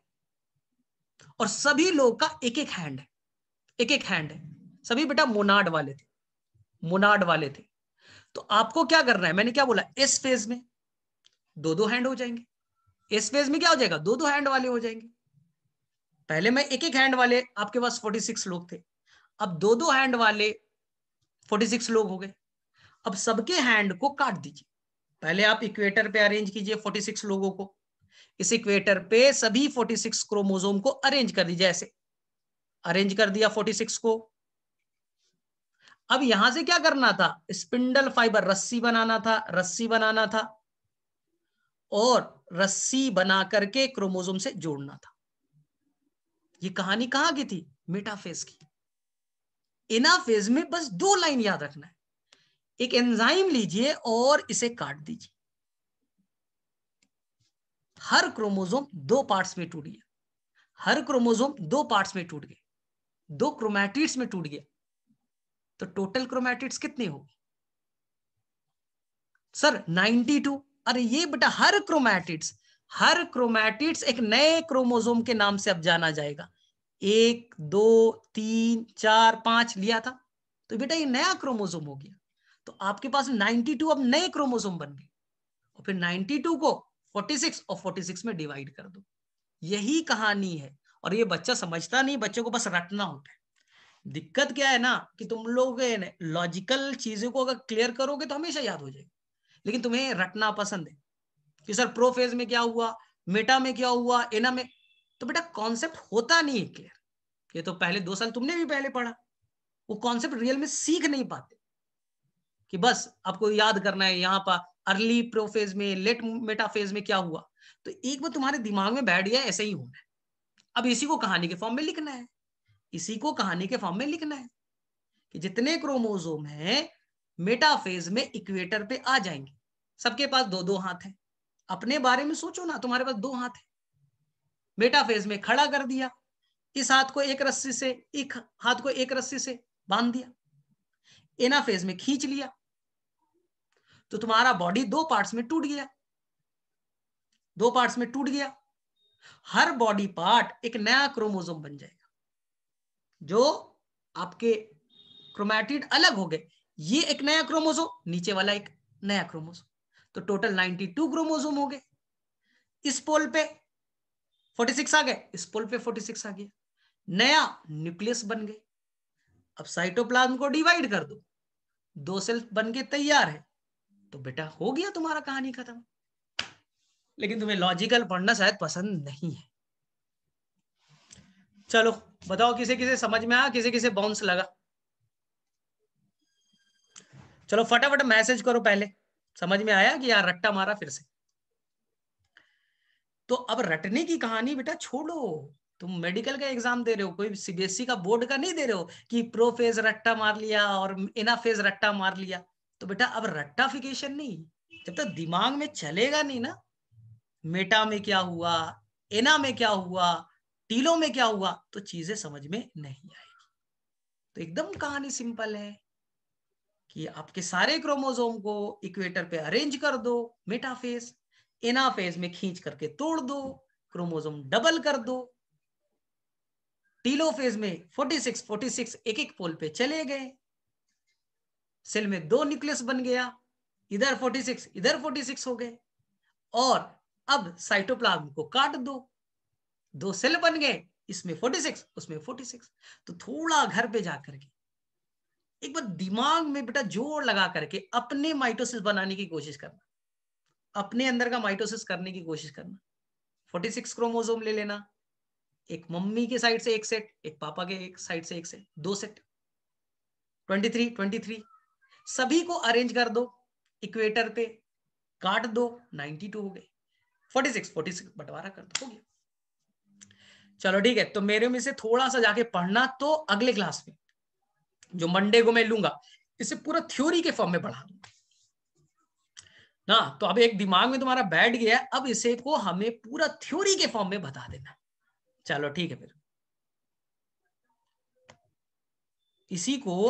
और सभी लोग का एक एक हैंड है, एक एक हैंड है, सभी बेटा मोनाड वाले थे, मोनाड वाले थे। तो आपको क्या करना है, मैंने क्या बोला, इस फेज में दो दो हैंड हो जाएंगे, इस फेज में क्या हो जाएगा, दो दो हैंड वाले हो जाएंगे। पहले मैं एक एक हैंड वाले, आपके पास 46 लोग थे, अब दो दो हैंड वाले 46 लोग हो गए। अब सबके हैंड को काट दीजिए, पहले आप इक्वेटर पे अरेंज कीजिए 46 लोगों को, इस इक्वेटर पे सभी 46 क्रोमोसोम को अरेंज कर दीजिए, ऐसे अरेंज कर दिया 46 को। अब यहां से क्या करना था, स्पिंडल फाइबर रस्सी बनाना था, रस्सी बनाना था और रस्सी बना करके क्रोमोसोम से जोड़ना था। ये कहानी कहां की थी, मेटाफेज की। एनाफेज में बस 2 लाइन याद रखना है, एक एंजाइम लीजिए और इसे काट दीजिए, हर क्रोमोसोम 2 पार्ट्स में टूट गया, हर क्रोमोसोम 2 पार्ट्स में टूट गए, 2 क्रोमैटिड्स में टूट गया। तो टोटल क्रोमैटिड्स कितने हो सर, 92। अरे ये बेटा हर क्रोमैटिड्स एक नए क्रोमोसोम के नाम से अब जाना जाएगा, 1 2 3 4 5 लिया था, तो बेटा ये नया क्रोमोसोम हो गया। तो आपके पास 92 अब नए क्रोमोसोम बन गए, और फिर 92 को 46 और 46 में डिवाइड कर दो। यही कहानी है, और ये बच्चा समझता नहीं, बच्चे को बस रटना होता है। दिक्कत क्या है ना कि तुम लोग लॉजिकल चीजों को अगर क्लियर करोगे तो हमेशा याद हो जाएगा, लेकिन तुम्हें रटना पसंद है कि सर प्रोफेज में क्या हुआ, मेटा में क्या हुआ, एना में, तो बेटा कॉन्सेप्ट होता नहीं है क्लियर। ये तो पहले 2 साल तुमने भी पहले पढ़ा, वो कॉन्सेप्ट रियल में सीख नहीं पाते, कि बस आपको याद करना है यहाँ पर अर्ली प्रोफेज में, लेट मेटाफेज में क्या हुआ, तो एक बार तुम्हारे दिमाग में बैठ गया ऐसे ही होना है। अब इसी को कहानी के फॉर्म में लिखना है, इसी को कहानी के फॉर्म में लिखना है कि जितने क्रोमोसोम हैं मेटाफेज में इक्वेटर पे आ जाएंगे, सबके पास 2 2 हाथ है। अपने बारे में सोचो ना, तुम्हारे पास 2 हाथ है, मेटाफेज में खड़ा कर दिया, इस हाथ को एक रस्सी से, एक हाथ को एक रस्सी से बांध दिया, एनाफेज में खींच लिया, तो तुम्हारा बॉडी दो पार्ट्स में टूट गया, दो पार्ट्स में टूट गया। हर बॉडी पार्ट एक नया क्रोमोसोम बन जाएगा। जो आपके क्रोमैटिड अलग हो गए, ये एक नया क्रोमोसोम, नीचे वाला एक नया क्रोमोसोम, तो टोटल 92 क्रोमोसोम हो गए। इस पोल पे 46 आ गए, इस पोल पे 46 आ गया, नया न्यूक्लियस बन गए। अब साइटोप्लाज्म को डिवाइड कर दो, दो सेल बन के तैयार है, तो बेटा हो गया तुम्हारा कहानी खत्म। लेकिन तुम्हें लॉजिकल पढ़ना शायद पसंद नहीं है। चलो बताओ, किसे किसे समझ में आया, किसे किसे बाउंस लगा? चलो फटाफट मैसेज करो पहले, समझ में आया कि यार रट्टा मारा फिर से। तो अब रटने की कहानी बेटा छोड़ो, तुम मेडिकल का एग्जाम दे रहे हो, कोई सीबीएसई का बोर्ड का नहीं दे रहे हो कि प्रो फेज रट्टा मार लिया और इना फेज रट्टा मार लिया। तो बेटा अब रट्टाफिकेशन नहीं, जब तक दिमाग में चलेगा नहीं ना, मेटा में क्या हुआ, एना में क्या हुआ, टीलो में क्या हुआ, तो चीजें समझ में नहीं आएगी। तो एकदम कहानी सिंपल है कि आपके सारे क्रोमोसोम को इक्वेटर पे अरेंज कर दो, मेटाफेज, एनाफेज में खींच करके तोड़ दो, क्रोमोसोम डबल कर दो, टीलोफेज में 46 एक एक पोल पे चले गए, सेल में दो न्यूक्लियस बन गया, इधर 46 इधर 46 हो गए, और अब साइटोप्लाज्म को काट दो, दो सेल बन गए, इसमें 46 उसमें 46। तो थोड़ा घर पे जाकर के एक बार दिमाग में बेटा जोर लगा करके अपने माइटोसिस बनाने की कोशिश करना, अपने अंदर का माइटोसिस करने की कोशिश करना। 46 क्रोमोसोम ले लेना, एक मम्मी के साइड से एक सेट, एक पापा के एक साइड से एक सेट, दो सेट, 23 सभी को अरेंज कर दो इक्वेटर पे, काट दो, 92 हो गए, 46 बंटवारा कर दो, हो गया। चलो ठीक है, तो मेरे में से थोड़ा सा जाके पढ़ना, तो अगले क्लास में जो मंडे को मैं लूंगा, इसे पूरा थ्योरी के फॉर्म में पढ़ा दूंगा ना। तो अब एक दिमाग में तुम्हारा बैठ गया, अब इसे को हमें पूरा थ्योरी के फॉर्म में बता देना। चलो ठीक है, फिर इसी को